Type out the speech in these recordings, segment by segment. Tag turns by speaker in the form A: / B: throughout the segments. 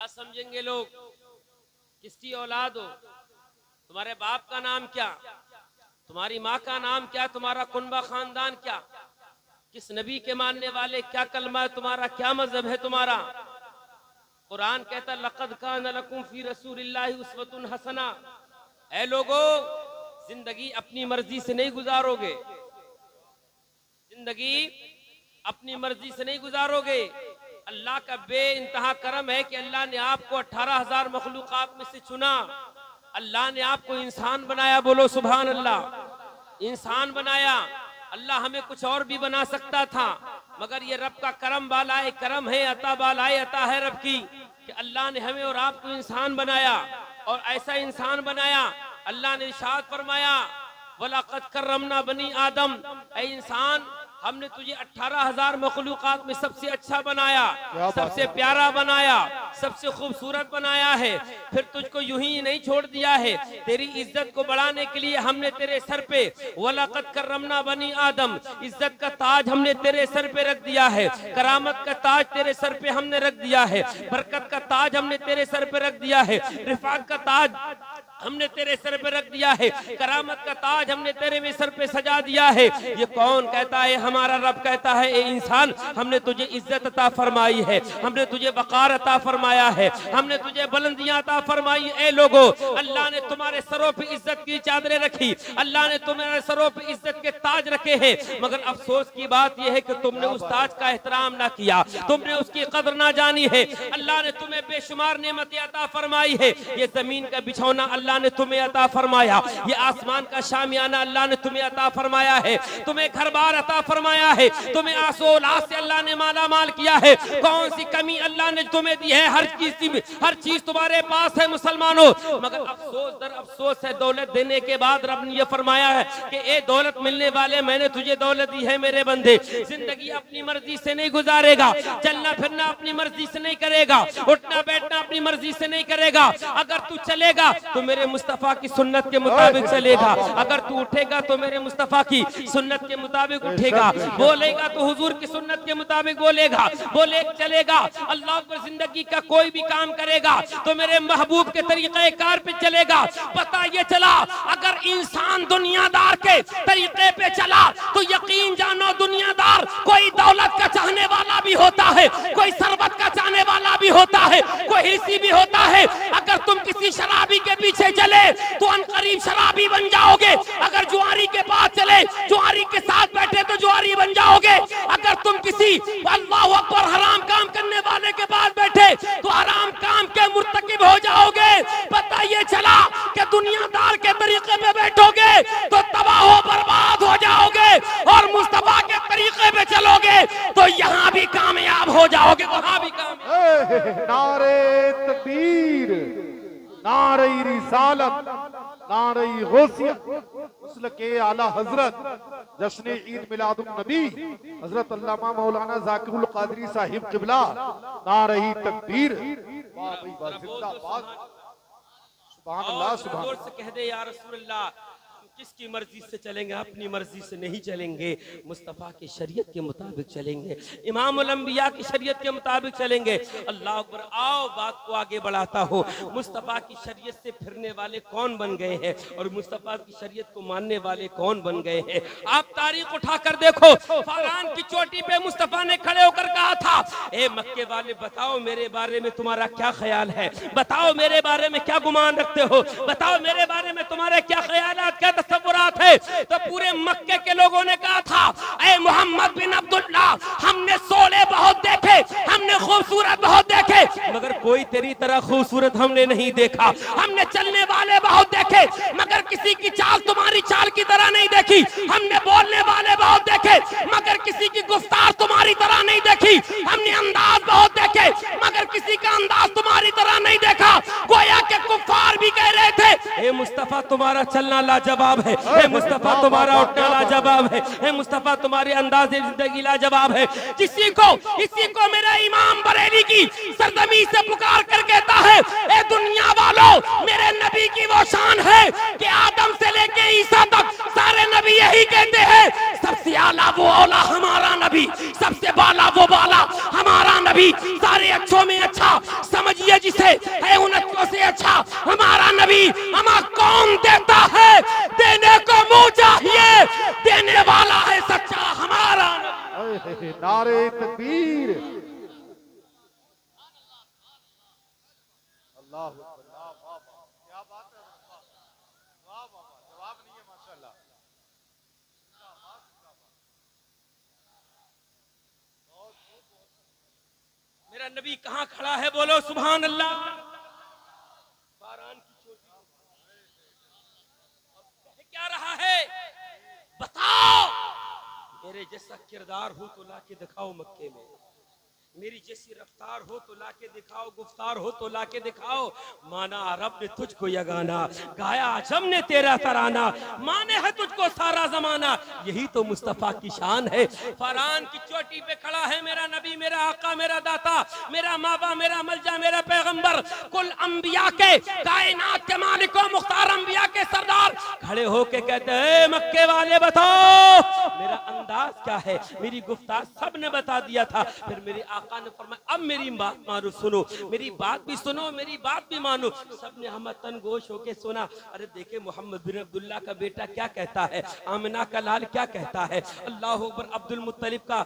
A: समझेंगे लोग? किसकी औलाद हो? तुम्हारे बाप का नाम क्या? तुम्हारी माँ का नाम क्या? तुम्हारा कुनबा खानदान क्या? किस नबी के मानने वाले? क्या कलमा है तुम्हारा? क्या मजहब है तुम्हारा? कुरान कहता लक़द कान लकुम फी रसूलिल्लाहि उस्वतुन हसना। ऐ लोगो, जिंदगी अपनी मर्जी से नहीं गुजारोगे, जिंदगी अपनी मर्जी से नहीं गुजारोगे। अल्लाह का बे इंतहा करम है कि अल्लाह ने आपको 18,000 मखलूकात में से चुना। अल्लाह ने आपको इंसान बनाया। बोलो सुभान अल्लाह। इंसान बनाया। अल्लाह हमें कुछ और भी बना सकता था, मगर ये रब का करम बालाए करम है, अता बालाए अता है रब की, कि अल्लाह ने हमें और आपको इंसान बनाया। और ऐसा इंसान बनाया, अल्लाह ने इरशाद फरमाया वलक़द करमना बनी आदम। ऐ इंसान, हमने तुझे 18,000 मखलूकात में सबसे अच्छा बनाया, सबसे प्यारा बनाया, सबसे खूबसूरत बनाया है। फिर तुझको यूं ही नहीं छोड़ दिया है, तेरी इज्जत को बढ़ाने के लिए हमने तेरे सर पे वलक़द करमना बनी आदम, इज्जत का ताज हमने तेरे सर पे रख दिया है, करामत का ताज तेरे सर पे हमने रख दिया है, बरकत का ताज हमने तेरे सर पे रख दिया है, रिफात का ताज हमने तेरे सर पे रख दिया है, करामत का ताज हमने तेरे सर पे सजा दिया है। ये कौन कहता है? हमारा रब कहता है ए इंसान, हमने तुझे इज्जत अता फरमाई है, हमने तुझे वकार अता फरमाया है, हमने तुझे बुलंदियां अता फरमाई। ए लोगो, अल्लाह ने तुम्हारे सरों पे इज्जत की चादरें रखी, अल्लाह ने तुम्हारे सरों पे इज्जत के ताज रखे हैं, मगर अफसोस की बात यह है कि तुमने उस ताज का एहतराम ना किया, तुमने उसकी कदर ना जानी है। अल्लाह ने तुम्हें बेशुमार नेमतें अता फरमाई है। ये जमीन का बिछौना अल्लाह ने तुम्हें अता फरमाया, ये आसमान का शामियाना अल्लाह ने तुम्हें अता फरमाया है, तुम्हें घर बार अता फरमाया है, तुम्हें आसोलाद से अल्लाह ने माला माल किया है। कौन सी कमी अल्लाह ने तुम्हें दी है? हर चीज तुम्हारे पास है मुसलमानों, मगर अफसोस दर अफसोस है, दौलत देने के बाद रब ने यह फरमाया है कि ए दौलत मिलने वाले, मैंने तुझे दौलत दी है मेरे बंदे। जिंदगी अपनी मर्जी से नहीं गुजारेगा, चलना फिरना अपनी मर्जी से नहीं करेगा, उठना बैठना अपनी मर्जी से नहीं करेगा। अगर तू चलेगा तो मेरे मुस्तफा की सुन्नत के मुताबिक चलेगा, अगर तू उठेगा तो मेरे मुस्तफा की सुन्नत के मुताबिक उठेगा, बोलेगा तो हुजूर की सुन्नत के मुताबिक बोलेगा, बोले चलेगा। अल्लाह पर जिंदगी का कोई भी काम करेगा तो मेरे महबूब के तरीके कार पे चलेगा। पता ये चला, अगर इंसान दुनियादार के तरीके पे चला तो यकीन जानो दुनियादार कोई दौलत का चाहने वाला भी होता है, कोई सरबत का चाहने वाला भी होता है, कोई हिस्सी भी होता है। अगर तुम किसी शराबी के पीछे चले तो अनकरीब शराबी बन जाओगे, अगर जुआरी के पास चले, जुआरी के साथ बैठे तो जुआरी बन जाओगे, अगर तुम किसी अल्लाहु अकबर हराम काम करने वाले के पास बैठे तो हराम काम के मुर्तकिब हो जाओगे। पता ये चला कि दुनियादार के तरीके पे बैठोगे तो तबाह हो बर्बाद हो जाओगे, और मुस्तफा के तरीके पे चलोगे तो यहाँ भी कामयाब हो जाओगे, वहां भी कामयाब।
B: नारे तकबीर, नारे रिसालत, नारे गौसियत, उसल के आला हजरत जश्न ईद मिलादुन नबी हजरत अल्लामा मौलाना जाकिरुल कादरी साहिब किबला, नारे तकबीर। वाह भाई वाह, जिंदाबाद, सुभान अल्लाह, सुभान
A: जोर से कह दे या रसूल अल्लाह। किसकी मर्जी से चलेंगे? अपनी मर्जी से नहीं चलेंगे, मुस्तफ़ा की शरीयत के मुताबिक चलेंगे, इमामुल अंबिया की शरीयत के मुताबिक चलेंगे। अल्लाह अकबर। आओ बात को आगे बढ़ाता हो, मुस्तफ़ा की शरीयत से फिरने वाले कौन बन गए हैं और मुस्तफ़ा की शरीयत को मानने वाले कौन बन गए हैं? आप तारीख उठा कर देखो, फारान की चोटी पे मुस्तफ़ा ने खड़े होकर कहा था, ए मक्के वाले बताओ मेरे बारे में तुम्हारा क्या ख्याल है, बताओ मेरे बारे में क्या गुमान रखते हो, बताओ मेरे बारे में तुम्हारे क्या ख्यालात, क्या तसव्वुरात है। तो पूरे मक्के के लोगों ने कहा था, ए मोहम्मद बिन अब्दुल्ला, हमने सोले बहुत देखे, हमने खूबसूरत बहुत देखे, मगर कोई तेरी तरह खूबसूरत हमने नहीं देखा। हमने चलने वाले बहुत देखे, मगर किसी की चाल तुम्हारी चाल की तरह नहीं देखी। हमने बोलने वाले बहुत देखे, मगर किसी की गुफ्तार तुम्हारी तरह नहीं देखी। हमने अंदाज बहुत देखे, मगर किसी का अंदाज तुम्हारी तरह नहीं देखा। गोया के कुफ्फार भी कह रहे थे, ए मुस्तफा तुम्हारा चलना लाजवाब है, ए मुस्तफा तुम्हारा उठना लाजवाब है, ए मुस्तफा तुम्हारे अंदाज जिंदगी लाजवाब है। इसी को मेरा इमाम बरेली की सरजमी से पुकार कर कहता है, ए दुनिया वालों, मेरे नबी की वो शान है कि आदम से लेके ईसा तक सारे नबी यही कहते हैं, सबसे आला वो औला हमारा नबी, सबसे बाला वो बाला हमारा नबी, सारे अच्छों में अच्छा समझिए जिसे से है उन्नतियों से अच्छा हमारा नबी हमें कौन देता है? देने को मुंह चाहिए, देने वाला है सच्चा हमारा नबी।
B: नारे तकबीर, अल्लाह क्या बात है, वाह वाह, जवाब नहीं है माशाल्लाह।
A: मेरा नबी कहाँ खड़ा है? बोलो सुभान अल्लाह। बारान की चोटी कह क्या रहा है? बताओ, मेरे जैसा किरदार हो तो लाके दिखाओ मक्के में, मेरी जैसी रफ्तार हो तो लाके दिखाओ, गुफ्तार हो तो लाके दिखाओ। माना अरब ने तुझको यगाना, गाया आजम ने तेरा तराना, माने है तुझको सारा जमाना, यही तो मुस्तफा की शान है। फरहान की चोटी पे खड़ा है मेरा नबी, मेरा आका, मेरा दाता, मेरा माबा, मेरा मलजा, मेरा पैगंबर, कुल अंबिया के, कायनात के मालिक व मुख्तार अंबिया के सरदार खड़े होके कहते हैं मक्के वाले बताओ मेरा अंदाज क्या है, मेरी गुफ्तार सब ने बता दिया था। फिर मेरे आका ने फरमाया अब मेरी बात मानो, सुनो मेरी बात भी सुनो, मेरी बात भी मानो। सबने हम तनगोश होके सुना। अरे देखे मोहम्मद बिन अब्दुल्ला का बेटा क्या कहता है, आमिना का लाल क्या कहता है, अल्लाह अकबर अब्दुल मुत्तलिब का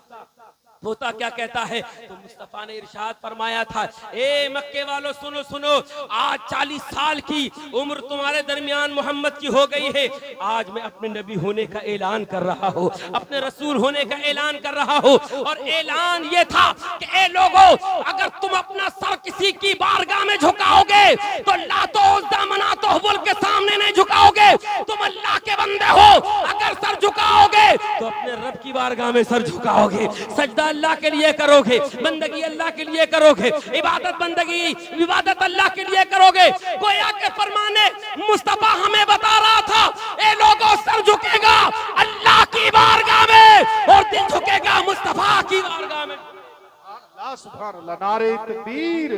A: पोता क्या कहता है। तो मुस्तफा ने इरशाद फरमाया था, ए मक्के वालों सुनो सुनो, आज 40 साल की उम्र तुम्हारे दरमियान मोहम्मद की हो गई है। आज मैं अपने नबी होने का ऐलान कर रहा हूँ, अपने रसूल होने का ऐलान कर रहा हूँ। और ऐलान ये था कि ए लोगों, अगर तुम अपना सर किसी की बारगाह में झुकाओगे तो लातो उज़्ज़ा मनातो हुबल के सामने नहीं झुकाओगे, तुम अल्लाह के बंदे हो। अगर सर झुकाओगे तो अपने रब की बारगाह में सर झुकाओगे, सजदा अल्लाह के लिए करोगे, बंदगी अल्लाह के लिए करोगे, इबादत बंदगी इबादत अल्लाह के लिए करोगे। गोया के फरमाने मुस्तफा हमें बता रहा था, ए लोगों सर झुकेगा अल्लाह की बारगाह में और दिल झुकेगा मुस्तफा की बारगाह में।
B: अल्लाह सुभान अल्लाह, नारे तकबीर,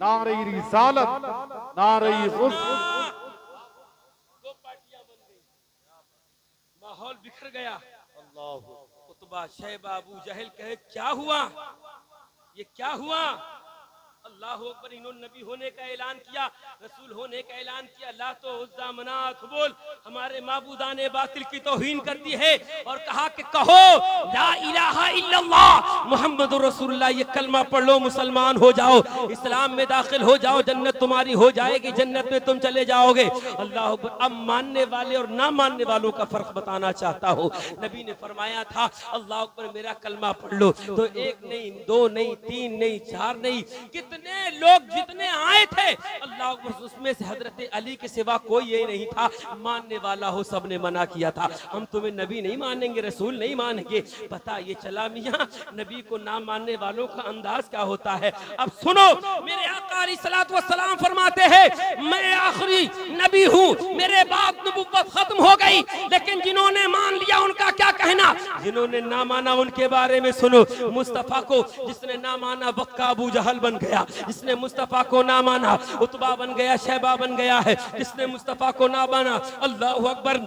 B: नारे रिसालत, नारे गुस्सा।
A: दो पार्टियां बन गई, माहौल बिखर गया। अल्लाह उतबा शैबा अबू जहल कहे क्या हुआ, ये क्या हुआ? अल्लाह अकबर, इन्होंने नबी होने का ऐलान किया, रसूल होने का ऐलान किया, ला तो उज़्ज़ा मनात हुबल हमारे माबूदाने बातिल की तौहीन करती है। और कहा कि कहो ला इलाहा इल्लल्लाह मुहम्मदुर रसूलुल्लाह, ये कलमा पढ़ लो, मुसलमान हो जाओ, इस्लाम में दाखिल हो जाओ, जन्नत तुम्हारी हो जाएगी, जन्नत में तुम चले जाओगे। अल्लाह अकबर। अब मानने वाले और ना मानने वालों का फर्क बताना चाहता हूँ। नबी ने फरमाया था अल्लाह अकबर मेरा कलमा पढ़ लो, तो एक नहीं, दो नहीं, तीन नहीं, चार नहीं, कितने लोग जितने आए थे अल्लाह अकबर, उसमें से हजरत अली के सिवा कोई ये नहीं था मानने वाला हो। सबने मना किया था, हम तुम्हें नबी नहीं मानेंगे, रसूल नहीं मानेंगे। पता ये चला मियां नबी को ना मानने वालों का अंदाज क्या होता है। अब सुनो, मेरे आका अलैहिस्सलातु वस्सलाम फरमाते हैं मैं आखिरी नबी हूँ, मेरे बाद नबुव्वत खत्म हो गई, लेकिन जिन्होंने मान लिया उनका क्या कहना, जिन्होंने ना माना उनके बारे में सुनो। मुस्तफा को जिसने ना माना वक्का अबू जहल बन गया, जिसने मुस्तफा को ना माना उतबा बन गया, शैबा बन गया है, जिसने मुस्तफा को ना माना अल्लाह अकबर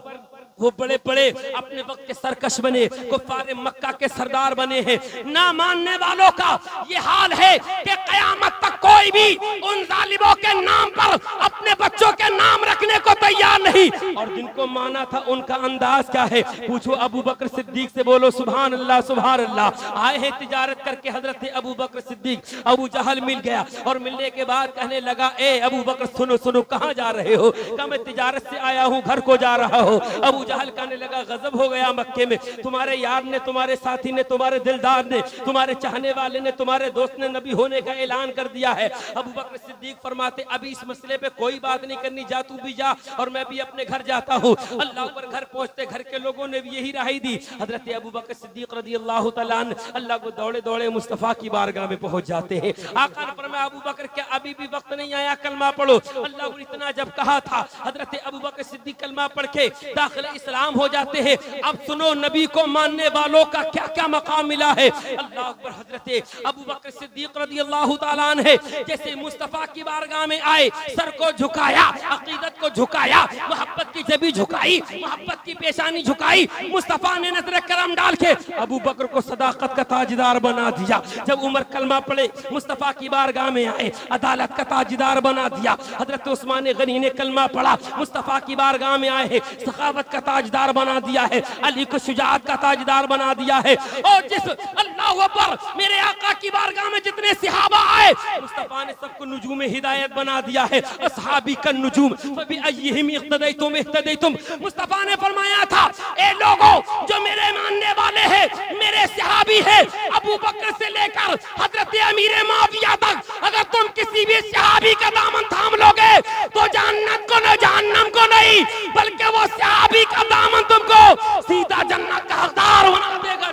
A: वो बड़े बड़े अपने वक्त के सरकश बने, कुफार मक्का के सरदार बने हैं। ना मानने वालों का ये हाल है कि कयामत तक कोई भी उन जालिमों के नाम पर अपने बच्चों के नाम रखने को तैयार नहीं। और जिनको माना था उनका अंदाज क्या है, पूछो अबू बकर सिद्दीक से, बोलो सुभान अल्लाह सुभान अल्लाह। आए हैं तिजारत करके हजरत अबू बकर सिद्दीक, अबू जहल मिल गया और मिलने के बाद कहने लगा ए अबू बकर सुनो सुनो, कहाँ जा रहे हो? कहा मैं तिजारत से आया हूँ, घर को जा रहा हूँ। अबू जहल कहने लगा गजब हो गया मक्के में, तुम्हारे यार ने, तुम्हारे साथी ने, तुम्हारे दिलदार ने, तुम्हारे चाहने वाले ने, तुम्हारे दोस्त ने नबी होने का ऐलान कर दिया है। अबू बकर सिद्दीक फरमाते अभी इस मसले पे कोई बात नहीं करनी, जा तू भी जा और मैं भी अपने घर जाता हूँ। अल्लाह पर घर पहुंचते घर के लोगों ने भी यही राय दी। हजरत अबू बकर सिद्दीक रज़ियल्लाहु तआला अन्हु अल्लाह को दौड़े दौड़े मुस्तफा की बारगाह में पहुंच जाते हैं। आका ने फरमाया अबू बकर क्या अभी भी वक्त नहीं आया, कलमा पढ़ो। अल्लाह ने इतना जब कहा था, हजरत अबू बकर सिद्दीक कलमा पढ़ के दाखिल इस्लाम हो जाते हैं। अब सुनो नबी को मानने वालों का क्या क्या मकाम मिला है। अल्लाह अकबर। हजरत अबू बकर सिद्दीक रज़ियल्लाहु तआला अन्हु जैसे मुस्तफा की बारगाह में आए, सर को झुकाया, अकीदत को झुकाया, मोहब्बत की जबी झुकाया, झुकाई, मोहब्बत की पेशानी झुकाई। मुस्तफा ने नजर करम डाल के अबू बकर को सदाकत का ताजदार बना दिया। जब उमर कलमा पढ़े मुस्तफा की बारगाह में आए, अदालत का ताजदार बना दिया। हजरत उस्मान गनी ने कलमा पढ़ा, मुस्तफा की बारगाह में आए हैं, सखावत का ताजदार बना दिया है। अली को शुजाअत का ताजदार बना दिया है। और जिस अल्लाहु अकबर मेरे आका की बारगाह में जितने सहाबा आए, मुस्तफा ने सबको नुजूम हिदायत बना दिया है। असहाबी का नुजूम फबी अय्यहिम इख्तदैतुम इख्तदैतुम। मुस्तफा ने फरमाया था, ए लोगों जो मेरे मानने वाले हैं, मेरे सहाबी हैं, अबू बकर से लेकर हजरत अमीर मुआविया तक, अगर तुम किसी भी सहाबी का दामन थाम लोगे तो जन्नत को न जहन्नम को नहीं, बल्कि वो सहाबी का दामन तुमको सीधा जन्नत का हकदार बना देगा।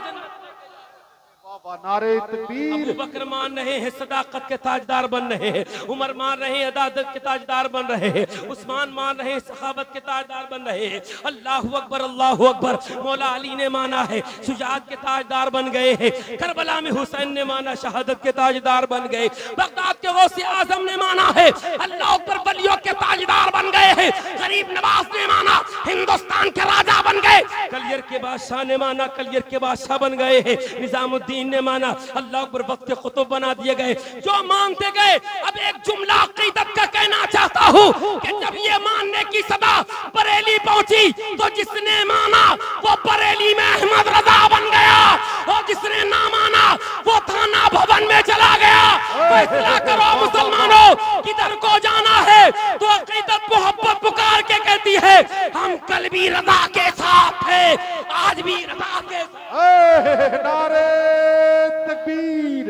B: नारे तकबीर।
A: अबू बकर मान रहे हैं, सदाकत के ताजदार बन रहे हैं। उमर मान रहे हैं, अदालत के ताजदार बन रहे हैं। उस्मान मान रहे हैं, सहाबत के ताजदार बन रहे हैं। अल्लाहु अकबर अल्लाहु अकबर। मौला अली ने माना है, शुजाअत के ताजदार बन गए हैं। करबला में हुसैन ने माना, शहादत के ताजदार बन गए। बगदाद के गौसे आजम ने माना है, अल्लाह अकबर वलियों के ताजदार बन गए हैं। गरीब नवाज ने माना, हिंदुस्तान के राजा बन गए। कलियर के बादशाह ने माना, कलियर के बादशाह बन गए हैं। निजामुद्दीन ने माना, अल्लाह अकबर वक्त के कुतुब बना दिए गए। जो मानते गए, अब एक जुमला अकीदत का कहना चाहता हूँ कि जब ये मानने की सदा बरेली पहुंची तो जिसने माना वो बरेली में अहमद रजा बन गया, और जिसने ना माना वो थाना भवन में चला गया। फैसला करो मुसलमानों, किधर को जाना है? तो अकीदत मोहब्बत पुकार के कहती है, हम कल भी रजा के साथ थे, आज भी रजा के साथ।
B: नारे तकबीर,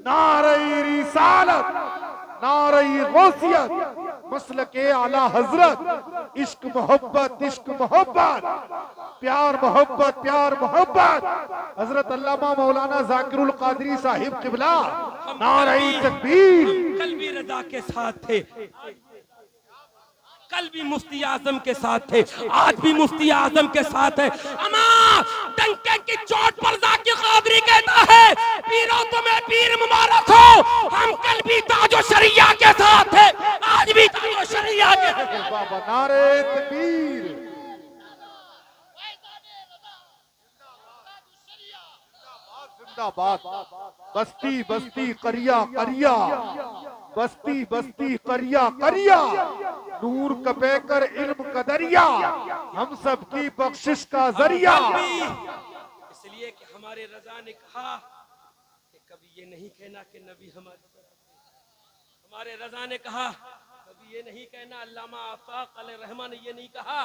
B: नारे रिसालत, नारे गौसियत, मसलके आला हजरत, इश्क मोहब्बत, इश्क मोहब्बत, प्यार मोहब्बत, प्यार मोहब्बत। हजरत अल्लामा मौलाना जाकिरुल कादरी साहिब किबला, नारे तकबीर।
A: कल भी रजा के साथ थे, कल भी मुफ्ती आजम के साथ थे, आज भी मुफ्ती आजम के साथ है। अमा डंके की चोट पर जाकिर कादरी कहता है, पीरो तुम्हें पीर मुबारक हो, हम कल भी ताजो शरिया के साथ है, आज भी ताजो शरिया के साथ।
B: बाबा नारे तकबीर। जिंदाबाद। बस्ती बस्ती करिया करिया, बस्ती बस्ती करिया करिया, नूर कपे कर इल्म का दरिया, हम सब की बख्शिश का जरिया।
A: इसलिए कि हमारे रजा ने कहा कि कभी ये नहीं कहना कि नबी हमारे रजा ने कहा, कभी ये नहीं कहना, अल्लामा आफाक अलैहिर्रहमान ने ये नहीं कहा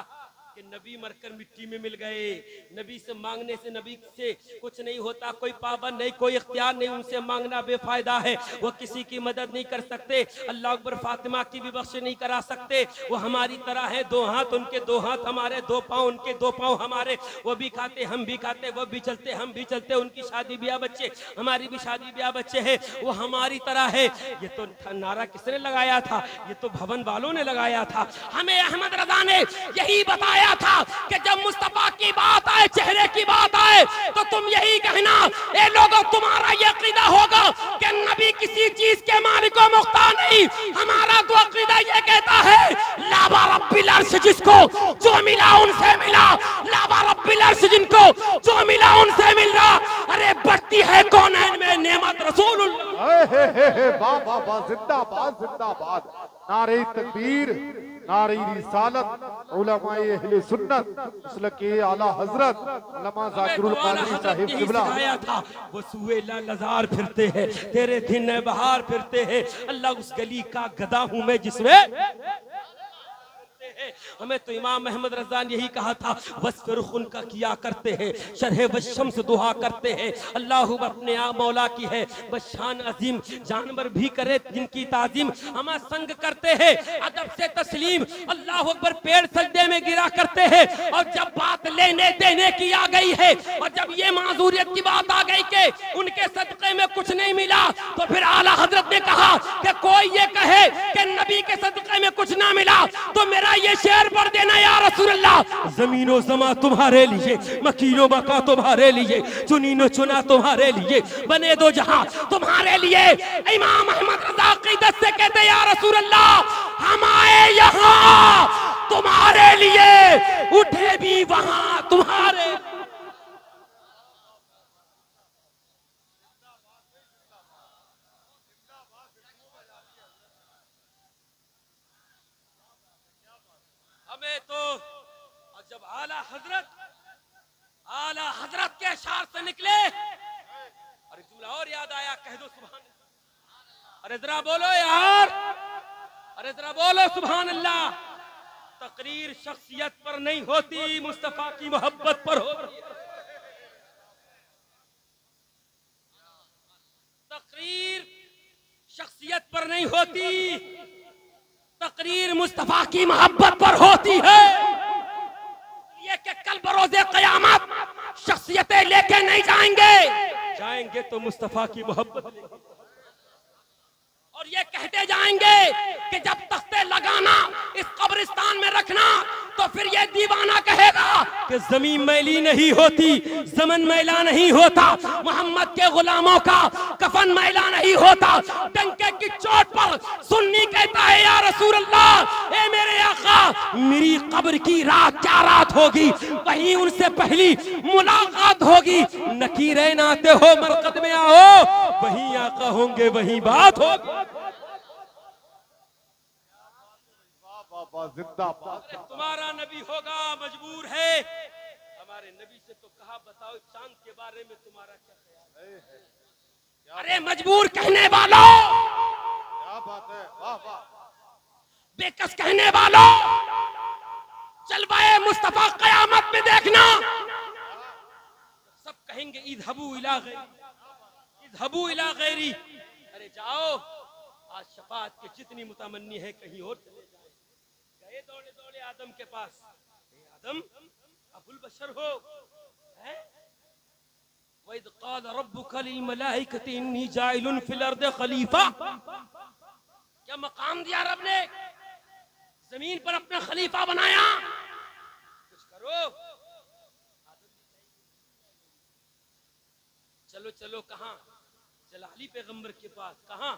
A: कि नबी मरकर मिट्टी में मिल गए। नबी से मांगने से नबी से कुछ नहीं होता, कोई पाबंद नहीं, कोई इख्तियार नहीं, उनसे मांगना बेफायदा है। वो किसी की मदद नहीं कर सकते। अल्लाह अकबर फातिमा की भी बख्श नहीं करा सकते। वो हमारी तरह है, दो हाथ उनके, दो हाथ हमारे, दो पाँव उनके, दो पाँव हमारे। वो भी खाते हम भी खाते, वो भी चलते हम भी चलते। उनकी शादी ब्याह बच्चे, हमारी भी शादी ब्याह बच्चे हैं। वो हमारी तरह है। ये तो नारा किसने लगाया था? ये तो भवन वालों ने लगाया था। हमें अहमद रजा ने यही बताया था कि जब मुस्तफा की बात आए, चेहरे की बात आए, तो तुम यही कहना, ए लोगों तुम्हारा ये अकीदा होगा कि नबी किसी चीज के मालिक व मुख्तार नहीं। हमारा तो अकीदा ये कहता है, लाबा रब्बिल अर्श, जिसको जो मिला उनसे मिला, लाबा रब्बिल अर्श, जिनको जो मिला उनसे मिल रहा। अरे बढ़ती है कौनैन में नेमत रसूलुल्लाह।
B: बाबा जिंदाबाद जिंदाबाद। नारे तकबीर, नारे रिसालत, उलमाए अहले सुन्नत, मसलके आला हजरत अल्लामा जाकिरुल कादरी साहिब किबला।
A: था वो सुए लजार फिरते हैं, तेरे दिन बहार फिरते हैं। अल्लाह उस गली का गदा हूं मैं जिसमें। हमें तो इमाम अहमद रजा ने यही कहा था, वस्फ़ रुख़ उनका किया करते हैं, शरह वशम्स दुआ करते हैं। अल्लाह अपने आप मौला की है बशान अजीम, जानवर भी करे जिनकी ताजीम। हम संग करते हैं अदब से तस्लीम, अल्लाह अकबर पेड़ सजदे में गिरा करते हैं। और जब बात लेने देने की आ गई है, और जब ये माजूरियत की बात आ गई कि उनके सदक़े में कुछ नहीं मिला, तो फिर आला हजरत ने कहा कि कोई ये कहे कि नबी के सदक़े में कुछ ना मिला तो मेरा ये शेर पढ़ देना, या रसूलल्लाह, ज़मीनो ज़मा तुम्हारे लिए, मकीनो मका तुम्हारे लिए, चुनीनो चुना तुम्हारे लिए, बने दो जहां तुम्हारे लिए। इमाम अहमद रज़ा क़ीदत से कहते, या रसूलल्लाह, हम आए यहाँ तुम्हारे लिए, उठे भी वहां तुम्हारे। हमें तो जब आला हजरत के इशार से निकले, और एक जुमला और याद आया, कह दो सुभान अल्लाह। अरे जरा बोलो यार, अरे जरा बोलो सुभान अल्लाह। तकरीर शख्सियत पर नहीं होती, मुस्तफा की मोहब्बत पर होती। तकरीर शख्सियत पर नहीं होती, तकरीर मुस्तफा की मोहब्बत पर होती है। ये कि कल बरोज़े क़यामत शख्सियतें लेके नहीं जाएंगे तो मुस्तफा की मोहब्बत लेके, और ये कहते जाएंगे कि जब तख्ते लगाना इस कब्रिस्तान में रखना, तो फिर ये दीवाना कहेगा कि जमीन मैली नहीं होती, ज़मन मैला नहीं होता, मोहम्मद के गुलामों का कफन मैला नहीं होता। डंके की चोट पर सुन्नी कहता है या रसूल अल्लाह, ए मेरे आका, मेरी कब्र की रात क्या रात होगी, वहीं उनसे पहली मुलाकात होगी। नकीरे नाते हो मरकत में आओ, वहीं आका होंगे, वहीं बात होगी। तुम्हारा नबी होगा मजबूर है, हमारे नबी से तो कहा बताओ चांद के बारे में तुम्हारा क्या ख्याल है। अरे मजबूर कहने वालों,
B: क्या बात है, वाह वाह।
A: बेकस कहने वालों, जलवाए मुस्तफा क़यामत में देखना, सब कहेंगे इज़हबू इला गैरी, इज़हबू इला गैरी। अरे जाओ, आज शफाअत के जितनी मुतमन्नी है कहीं और चले जाओ। गए दौड़े दौड़े आदम के पास, आदम अबुल बशर हो, वइज़ क़ाल रब्बुका लिल मलाइकति इन्नी जाइलुन फिल अर्दि खलीफा। क्या मकाम दिया रब ने, जमीन पर अपना खलीफा बनाया, कुछ करो। चलो चलो, कहाँ? जलाली पैगंबर के पास, कहाँ?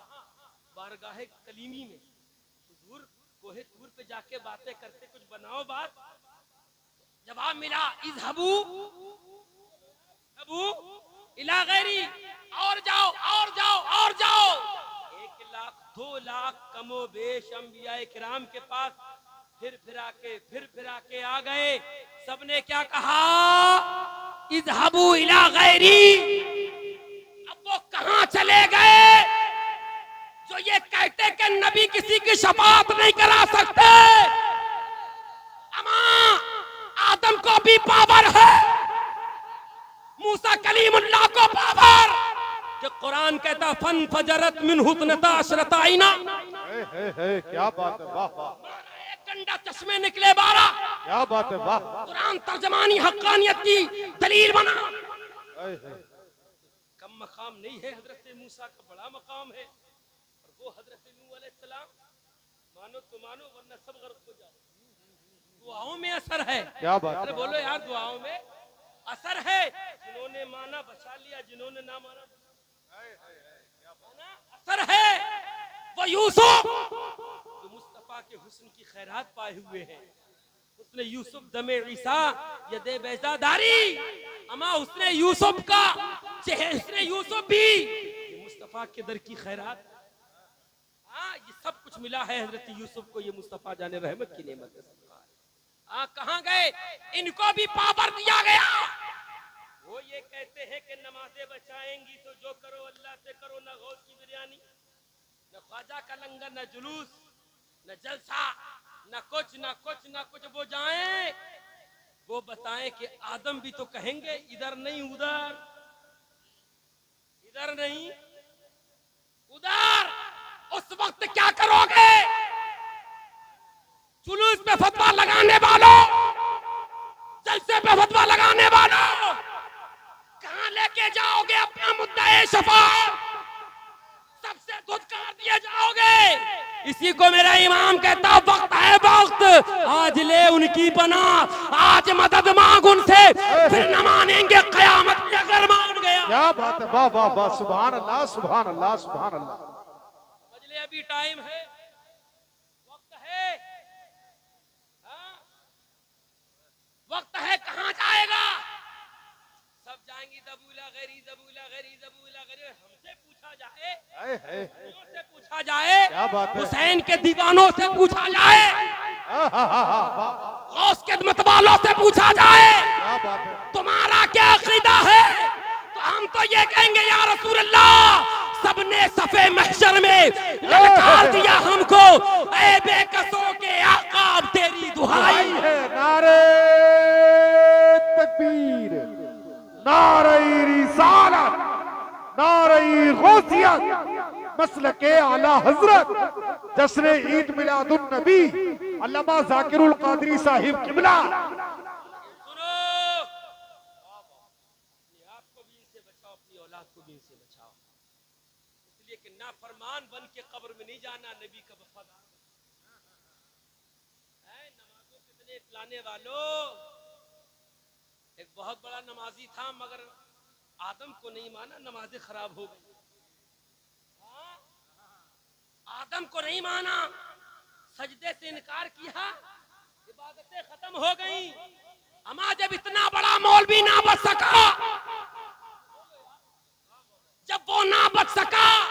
A: बारगाहे कलीमी में। हुजूर कोहे तूर पे जाके बातें करते, कुछ बनाओ बात। जवाब मिला इज़हबू इला गैरी, और जाओ और जाओ और जाओ। 1 लाख 2 लाख कमो बेश अंबिया किराम के पास फिर फिरा के आ गए। सबने क्या कहा? इज़हबू इला गैरी। अब वो कहां चले गए जो ये कहते कि नबी किसी की शफाअत नहीं करा सकते। अमा आदम को भी पावर है, मूसा कलीमुल्लाह को पावर, कि कुरान कहता फन फजरत मिन हुस्नता अशरता आइना।
B: क्या बात है, वाह वाह।
A: एक गंडा चश्मे निकले 12।
B: क्या बात है, वाह।
A: कुरान तर्जमानी हक्कानियत की दलील बना। कम मकाम नहीं है, हजरत मूसा का बड़ा मकाम है। और वो हजरत नूह अलैहिस्सलाम, मानो तो मानो वरना सब गर्क हो जाओ। दुआओं में असर है। क्या बात। अरे बोलो यार, दुआओं में असर है। जिन्होंने माना बचा लिया, जिन्होंने ना माना असर है। वो यूसुफ जो मुस्तफा के हुस्न की खैरात पाए हुए हैं, उसने यूसुफ दमे ईसा यदे बैजादारी, अमा उसने यूसुफ का उसने यूसुफ भी मुस्तफा के दर की खैरात। ये सब कुछ मिला है हजरत यूसुफ को, ये मुस्तफा जाने रहमत की नेमत है। कहाँ गए? इनको भी पावर दिया गया। वो ये कहते हैं कि नमाजें बचाएंगी तो जो करो अल्लाह से करो, न गौस की बिरयानी, न ख्वाजा का लंगर, न जुलूस, न जलसा, न कुछ। वो जाएं, वो बताएं कि आदम भी तो कहेंगे इधर नहीं उधर, इधर नहीं उधर। उस वक्त क्या करोगे? जुलूस पे फतवा लगाने वालों, जलसे पे फतवा लगाने वालों, कहां लेके जाओगे अपना मुद्दा शफाअत? सबसे धुतकार दिए जाओगे। इसी को मेरा इमाम कहता, वक्त है वक्त, आज ले उनकी बना, आज मदद मांग उनसे, फिर न मानेंगे कयामत में अगर मान गया।
B: क्या बात है, वाह वाह वाह, सुभान अल्लाह सुभान अल्लाह सुभान अल्लाह।
A: अभी टाइम है, वक्त है। से पूछा जाए,
B: क्या बात है।
A: हुसैन के दीवानों से पूछा जाए, गौस के मतवालों से पूछा जाए,
B: क्या बात है।
A: तुम्हारा क्या अकीदा है, तो हम तो ये कहेंगे या रसूल अल्लाह, सबने सफे महशर में ललकार दिया हमको, ऐ बेकसों के आका अब तेरी दुहाई है।
B: नारे तकबीर, नारे रिसालत, नारे गौसियत, मसलके आला हजरत जश्न ईद मिलादुन नबी अल्लामा जाकिरुल कादरी साहिब किबला।
A: सुनो, अपने आप को भी इनसे बचाओ, अपनी औलाद को भी इनसे बचाओ, इसलिए कि नाफरमान बन के कब्र में नहीं जाना, नबी का वफादार है। नमाजों कितने लाने वालों, एक बहुत बड़ा नमाजी था मगर आदम को नहीं माना, नमाजें खराब हो गई। आदम को नहीं माना, सजदे से इनकार किया, इबादतें खत्म हो गई। अमा जब इतना बड़ा मौलवी ना बच सका, जब वो ना बच सका,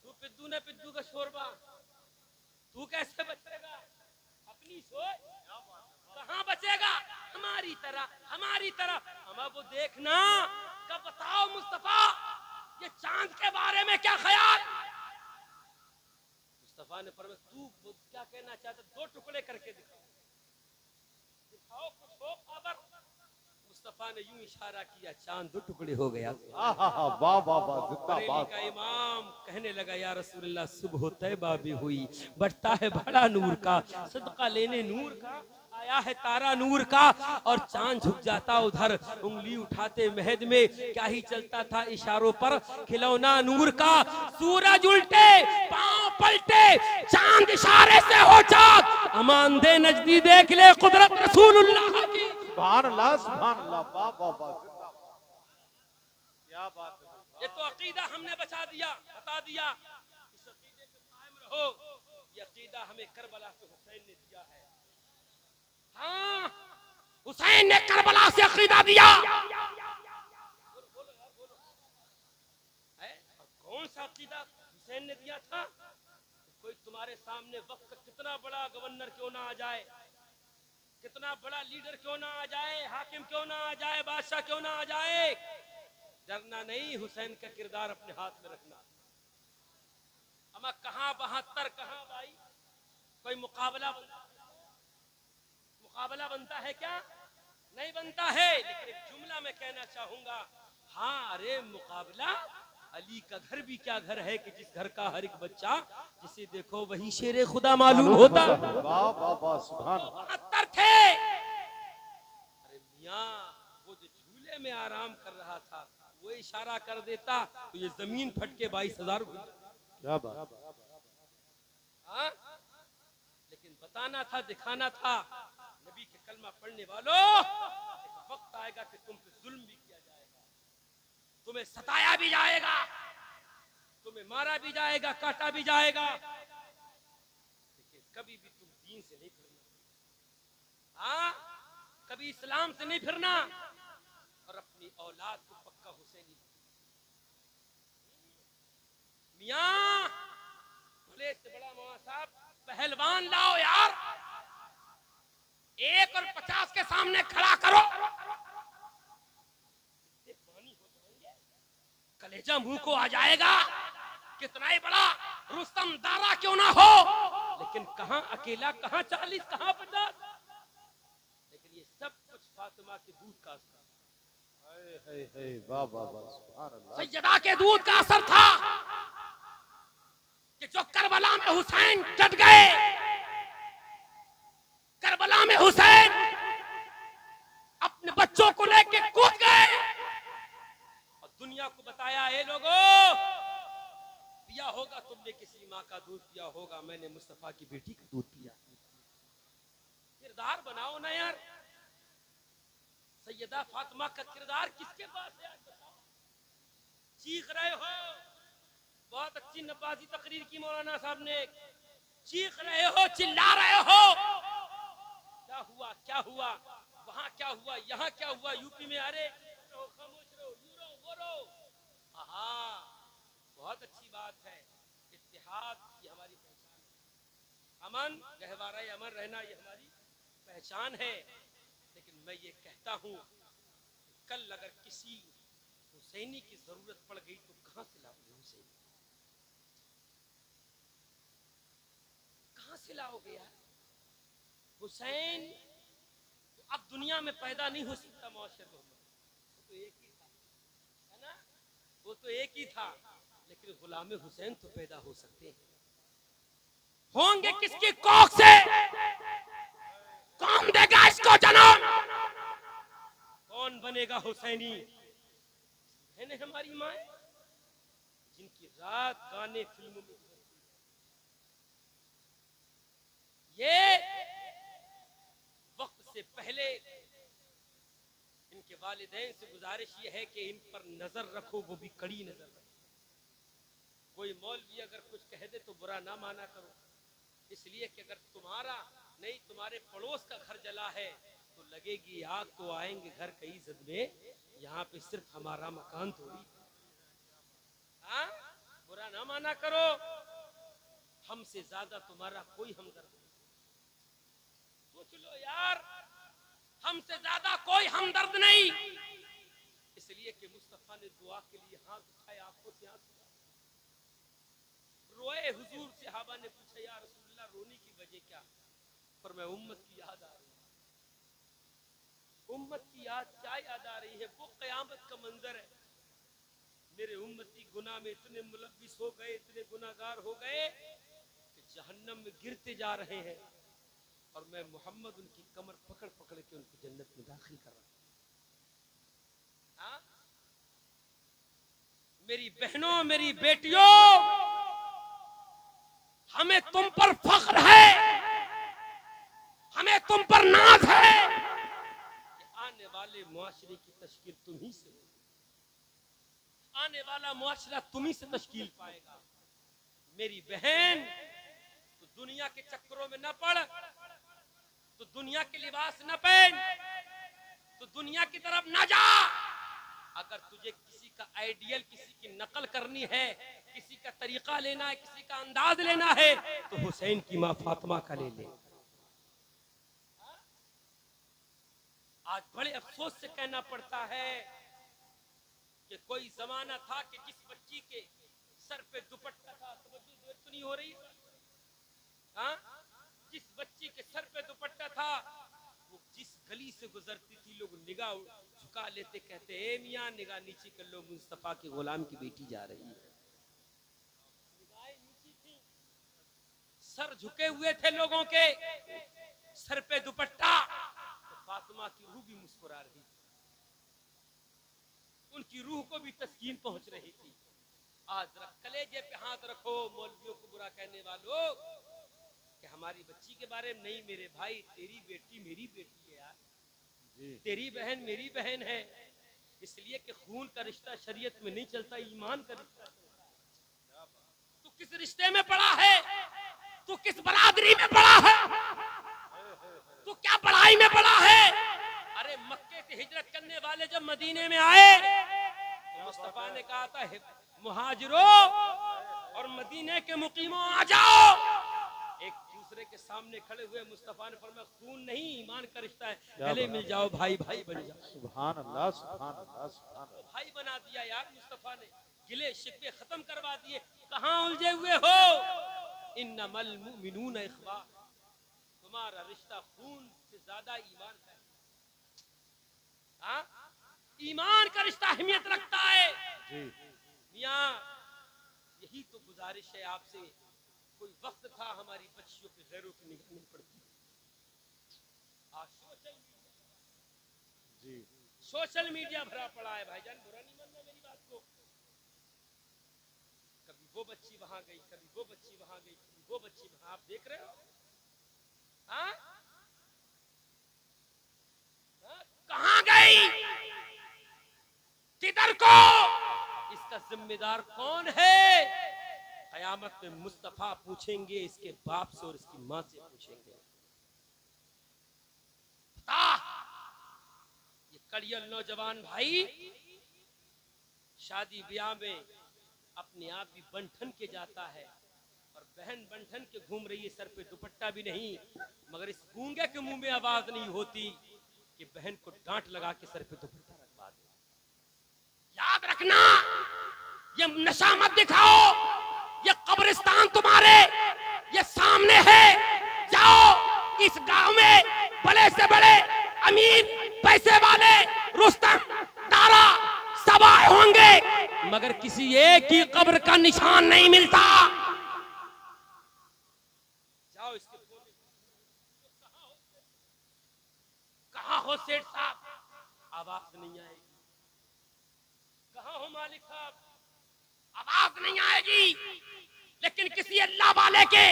A: तू पिद्दू ने पिद्दू का शोरबा, तू कैसे बचेगा? अपनी सोच, कहाँ बचेगा? हमारी तरह हमें वो देखना। कब बताओ मुस्तफा, ये चांद के बारे में क्या ख्याल? मुस्तफा ने फरमाया, तू क्या कहना चाहता, दो टुकड़े करके दिखाओ कुछ हो खबर। मुस्तफा ने यूं इशारा किया, चांद दो टुकड़े हो गया।
B: वाह वाह वाह, जिंदाबाद।
A: का इमाम कहने लगा, या रसूलल्लाह सुबह तैबा भी हुई, बढ़ता है भाड़ा नूर का, सदका लेने नूर का, आया है तारा नूर का, और चांद झुक जाता उधर, उंगली उठाते महद में, क्या ही चलता था इशारों पर, खिलौना नूर का। सूरज उल्टे पांव पलटे, चांद इशारे से हो चाक, अमान दे नजदी देख ले कुदरत रसूलुल्लाह की।
B: सुभान अल्लाह, सुभान अल्लाह, वाह वाह वाह, क्या बात है।
A: ये तो अकीदा हमने बता दिया। इस अकीदे पे कायम रहो। ये अकीदा हमें करबला से हुसैन ने दिया है। हाँ, हुसैन ने करबला से अकीदा दिया। कौन सा अकीदा हुसैन ने दिया था? कोई तुम्हारे सामने वक्त का कितना बड़ा गवर्नर क्यों ना आ जाए, कितना बड़ा लीडर क्यों ना आ जाए, हाकिम क्यों ना आ जाए, बादशाह क्यों ना आ जाए, डरना नहीं, हुसैन का किरदार अपने हाथ में रखना। अमा कहां 72, कहां भाई, कोई मुकाबला बनता है क्या? नहीं बनता है। लेकिन एक जुमला मैं कहना चाहूंगा, हाँ, अरे मुकाबला अली का घर भी क्या घर है कि जिस घर का हर एक बच्चा जिसे देखो वही शेरे खुदा मालूम होता।
B: वाह वाह वाह, सुभान।
A: 72 थे। अरे मियां, वो जो झूले में आराम कर रहा था, वो इशारा कर देता तो ये जमीन फट के 22,000 हुई।
B: क्या बात।
A: हाँ, लेकिन बताना था, दिखाना था, नबी के कलमा पढ़ने वालों, एक वक्त आएगा कि तुम पे जुल्म भी किया जाएगा, तुम्हें सताया भी जाएगा, तुम्हें मारा भी जाएगा, काटा भी जाएगा, लेकिन कभी भी तुम दीन से नहीं फिरना। हाँ, कभी इस्लाम से नहीं फिरना, और अपनी औलाद को पक्का हुसैनी। मियां, भले से बड़ा मौलाना साहब, पहलवान लाओ यार, 1 और 50 के सामने खड़ा करो, पानी हो जाएंगे, कलेजा मुंह को आ जाएगा। कितना ही बड़ा रुस्तम दारा क्यों ना हो, लेकिन कहां अकेला, कहां 40, कहां 50, लेकिन ये सब कुछ फातिमा के दूध का असर,
B: वाह वाह वाह, सुभान अल्लाह।
A: सैयदा के दूध का असर था कि जो करबला में हुसैन डट गए, करबला में हुसैन अपने बच्चों को लेके कूद गए और दुनिया को बताया, ए लोगों, पिया होगा तुमने किसी माँ का दूध, पिया होगा मैंने मुस्तफा की बेटी का दूध पिया। किरदार बनाओ ना यार। सैयदा फातिमा का किरदार किसके पास है? चीख रहे हो, बहुत अच्छी नवाजी तकरीर की मौलाना साहब ने, चीख रहे हो, चिल्ला रहे हो, क्या हुआ, क्या हुआ, वहां क्या हुआ, यहाँ क्या हुआ, यूपी में, अरे है, इत्तेहाद ये हमारी पहचान है, अमन गहवारा अमन रहना ये हमारी पहचान है। लेकिन मैं ये कहता हूं कल अगर किसी हुसैनी की जरूरत पड़ गई तो कहां से लाओगे हुसैन, कहां से लाओगे यार हुसैन? तो अब दुनिया में पैदा नहीं हो सकता मुआशर मोहम्मद, वो तो एक ही था, है ना, वो तो एक ही था। लेकिन गुलाम हुसैन तो पैदा हो सकते हैं। होंगे किसकी कोख से, कौन देगा इसको जन्म, कौन बनेगा हुसैनी? है ना हमारी माए जिनकी रात गाने फिल्मों में गुजरती है। ये वक्त से पहले इनके वालिदैन से गुजारिश ये है कि इन पर नजर रखो, वो भी कड़ी नजर रखो। कोई मौलवी अगर कुछ कह दे तो बुरा ना माना करो, इसलिए कि अगर तुम्हारा नहीं तुम्हारे पड़ोस का घर जला है तो लगेगी आग, तो आएंगे घर कई इज्जत में, यहाँ पे सिर्फ हमारा मकान थोड़ी। हाँ, बुरा ना माना करो, हमसे ज्यादा तुम्हारा कोई हमदर्द नहीं। सोच लो यार, हमसे ज्यादा कोई हमदर्द नहीं, इसलिए कि मुस्तफा ने दुआ के लिए हाथ उठाए, आंखों से आंसू रोए। हुजूर सहाबा ने पूछा या रसूलल्लाह रोने की वजह क्या? पर मैं उम्मत की याद आ रही है। उम्मत की याद क्या याद आ रही है? वो कयामत का मंजर है, मेरे उम्मती गुनाह में इतने मुलव्विस हो गए, इतने गुनाहगार हो गए कि जहन्नम में गिरते जा रहे हैं, और मैं मोहम्मद उनकी कमर पकड़ पकड़ के उनको जन्नत में दाखिल कर रहा हूं। मेरी बहनों, मेरी बेटियों, हमें तुम पर फख्र है, हमें तुम पर नाज है कि आने वाले मुआशरे की तश्कील तुम ही से होगी, आने वाला मुआशरा तुम ही से तश्कील पाएगा। मेरी बहन, तो दुनिया के चक्करों में न पड़, तो दुनिया के लिबास न पहन, तो दुनिया की तरफ न जा। अगर तुझे किसी का आइडियल, किसी की नकल करनी है, किसी का तरीका लेना है, किसी का अंदाज लेना है, तो हुसैन की मां फातिमा का ले ले। आज बड़े अफसोस से कहना पड़ता है कि कोई जमाना था कि जिस बच्ची के सर पे दुपट्टा था, तो नहीं हो रही, हाँ, जिस बच्ची के सर पे दुपट्टा था, वो जिस गली से गुजरती थी लोग निगाह झुका लेते, कहते ए मियां निगाह नीचे कर लो, मुस्तफा के गुलाम की बेटी जा रही है। निगाहें नीची थी, सर झुके हुए थे लोगों के, सर पे दुपट्टा, तो फातिमा की रूह भी मुस्कुरा रही थी, उनकी रूह को भी तस्कीन पहुंच रही थी। आज कलेजे पे हाथ रखो मौलवियों को बुरा कहने वालों कि हमारी बच्ची के बारे में। नहीं मेरे भाई, तेरी बेटी मेरी बेटी है यार, तेरी बहन मेरी बहन है, इसलिए कि खून का रिश्ता शरीयत में नहीं चलता, ईमान का रिश्ता चलता है। तू किस रिश्ते में पड़ा है, तू किस बरादरी में पड़ा है, तू क्या पढ़ाई में पड़ा है? अरे मक्के से हिजरत करने वाले जब मदीने में आए तो मुस्तफा ने कहा था मुहाजिरों और मदीने के मुकीमों आ जाओ। एक दूसरे के सामने खड़े हुए मुस्तफा ने फरमाया खून नहीं ईमान का रिश्ता है, गले मिल जाओ, भाई भाई बन जाओ।
B: सुभान अल्लाह, सुभान अल्लाह, सुभान अल्लाह।
A: भाई बना दिया यार मुस्तफा ने, गिले शिकवे खत्म करवा दिए। कहां उलझे हुए हो? इन्नमल मुमिनून इख्वा, तुम्हारा रिश्ता खून से ज्यादा ईमान का है। हाँ? ईमान का रिश्ता अहमियत रखता है जी। मियां, यही तो गुजारिश है आपसे। कोई वक्त था हमारी बच्चियों पे गैरों की निगाह नहीं पड़ती, आज सोशल मीडिया भरा पड़ा है। भाईजान बुरा नहीं मानना मेरी बात को, कभी वो बच्ची वहां गई, कभी वो बच्ची वहां गई, कभी वो बच्ची वहां, आप देख रहे हो? हाँ? कहां गई, किधर को, इसका जिम्मेदार कौन है? कयामत में मुस्तफा पूछेंगे, इसके बाप से और इसकी मां से पूछेंगे। ये कड़ियल नौजवान भाई शादी ब्याह में अपने आप भी बंठन के जाता है और बहन बंठन के घूम रही है, सर पे दुपट्टा भी नहीं, मगर इस गूंगे के मुंह में आवाज नहीं होती कि बहन को डांट लगा के सर पे दुपट्टा रखवा दे। याद रखना, ये नशा मत दिखाओ, ये कब्रिस्तान तुम्हारे ये सामने है। जाओ इस गांव में बड़े से बड़े अमीर पैसे वाले रुस्तम तारा सब आए होंगे, मगर किसी एक की कब्र का निशान नहीं मिलता। जाओ इसके कहाँ हो सेठ साहब, आवाज नहीं आएगी। कहाँ हो मालिक साहब, आवाज नहीं आएगी। लेकिन किसी अल्लाह वाले के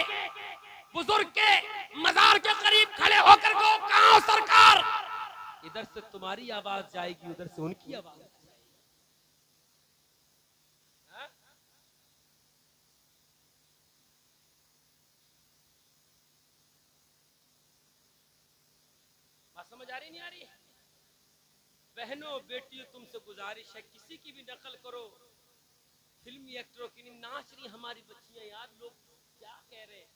A: बुजुर्ग के मजार के करीब खड़े होकर को, कहाँ हो सरकार, इधर से तुम्हारी आवाज जाएगी, उधर से उनकी आवाज जाएगी। बात समझ आ रही नहीं आ रही? बहनों बेटियों तुमसे गुजारिश है, किसी की भी नकल करो, फिल्मी एक्टरों की नहीं, नाच रही हमारी बच्चियां। यार लोग क्या कह रहे हैं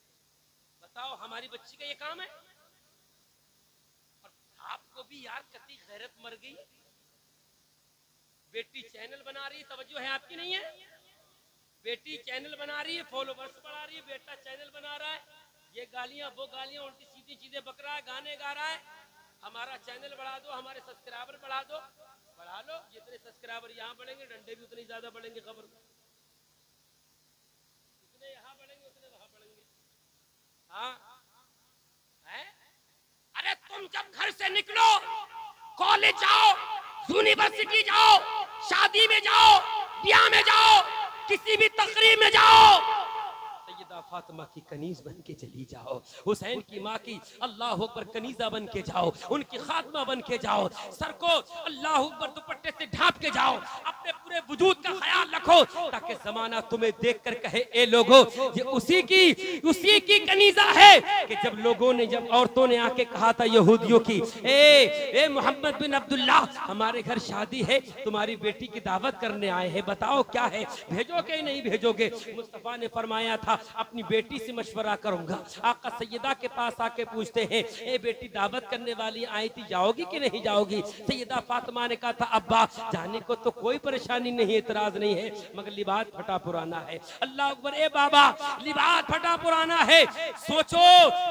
A: बताओ, हमारी बच्ची का ये काम है? और आपको भी यार कति गैरत मर गई। बेटी चैनल बना रही है, तवज्जो है आपकी नहीं है? बेटी चैनल बना रही है, फॉलोवर्स बढ़ा रही है, बेटा चैनल बना रहा है, ये गालियां वो गालियां उल्टी सीधी चीजें बक रहा है, गाने गा रहा है। हमारा चैनल बढ़ा दो, हमारे सब्सक्राइबर बढ़ा दो, बढ़ा लो। जितने सब्सक्राइबर यहाँ बढ़ेंगे, डंडे भी उतने ज्यादा बढ़ेंगे खबर में। जितने यहाँ बढ़ेंगे उतने वहां बढ़ेंगे। हाँ है? अरे तुम जब घर से निकलो, कॉलेज जाओ, यूनिवर्सिटी जाओ, शादी में जाओ, ब्याह में जाओ, किसी भी तकरीब में जाओ, सैयदा फातिमा की कनीज बन के चली जाओ, हुसैन की माँ की अल्लाह अकबर कनीजा बन के जाओ, उनकी खात्मा बन के जाओ, सर को अल्लाह अकबर दुपट्टे से ढांप के जाओ, अपने पूरे वजूद का ख्याल रखो, ताकि जमाना तुम्हें देखकर कहे ए लोगो ये उसी की कनीजा है। कि जब लोगों ने, जब औरतों ने आके कहा था यहूदियों की, ए मोहम्मद बिन अब्दुल्ला हमारे घर शादी है, तुम्हारी बेटी की दावत करने आए हैं, बताओ क्या है, भेजोगे नहीं भेजोगे? मुस्तफा ने फरमाया था अपनी बेटी से मशवरा करूंगा। आका सैयदा के पास आके पूछते हैं, ए बेटी दावत करने वाली आई थी, जाओगी कि नहीं जाओगी? सैयदा फातिमा ने कहा था अब्बा जाने को तो कोई परेशानी नहीं, एतराज नहीं है, मगर लिबास फटा पुराना है। अल्लाह अकबर, ए बाबा लिबास फटा पुराना है, सोचो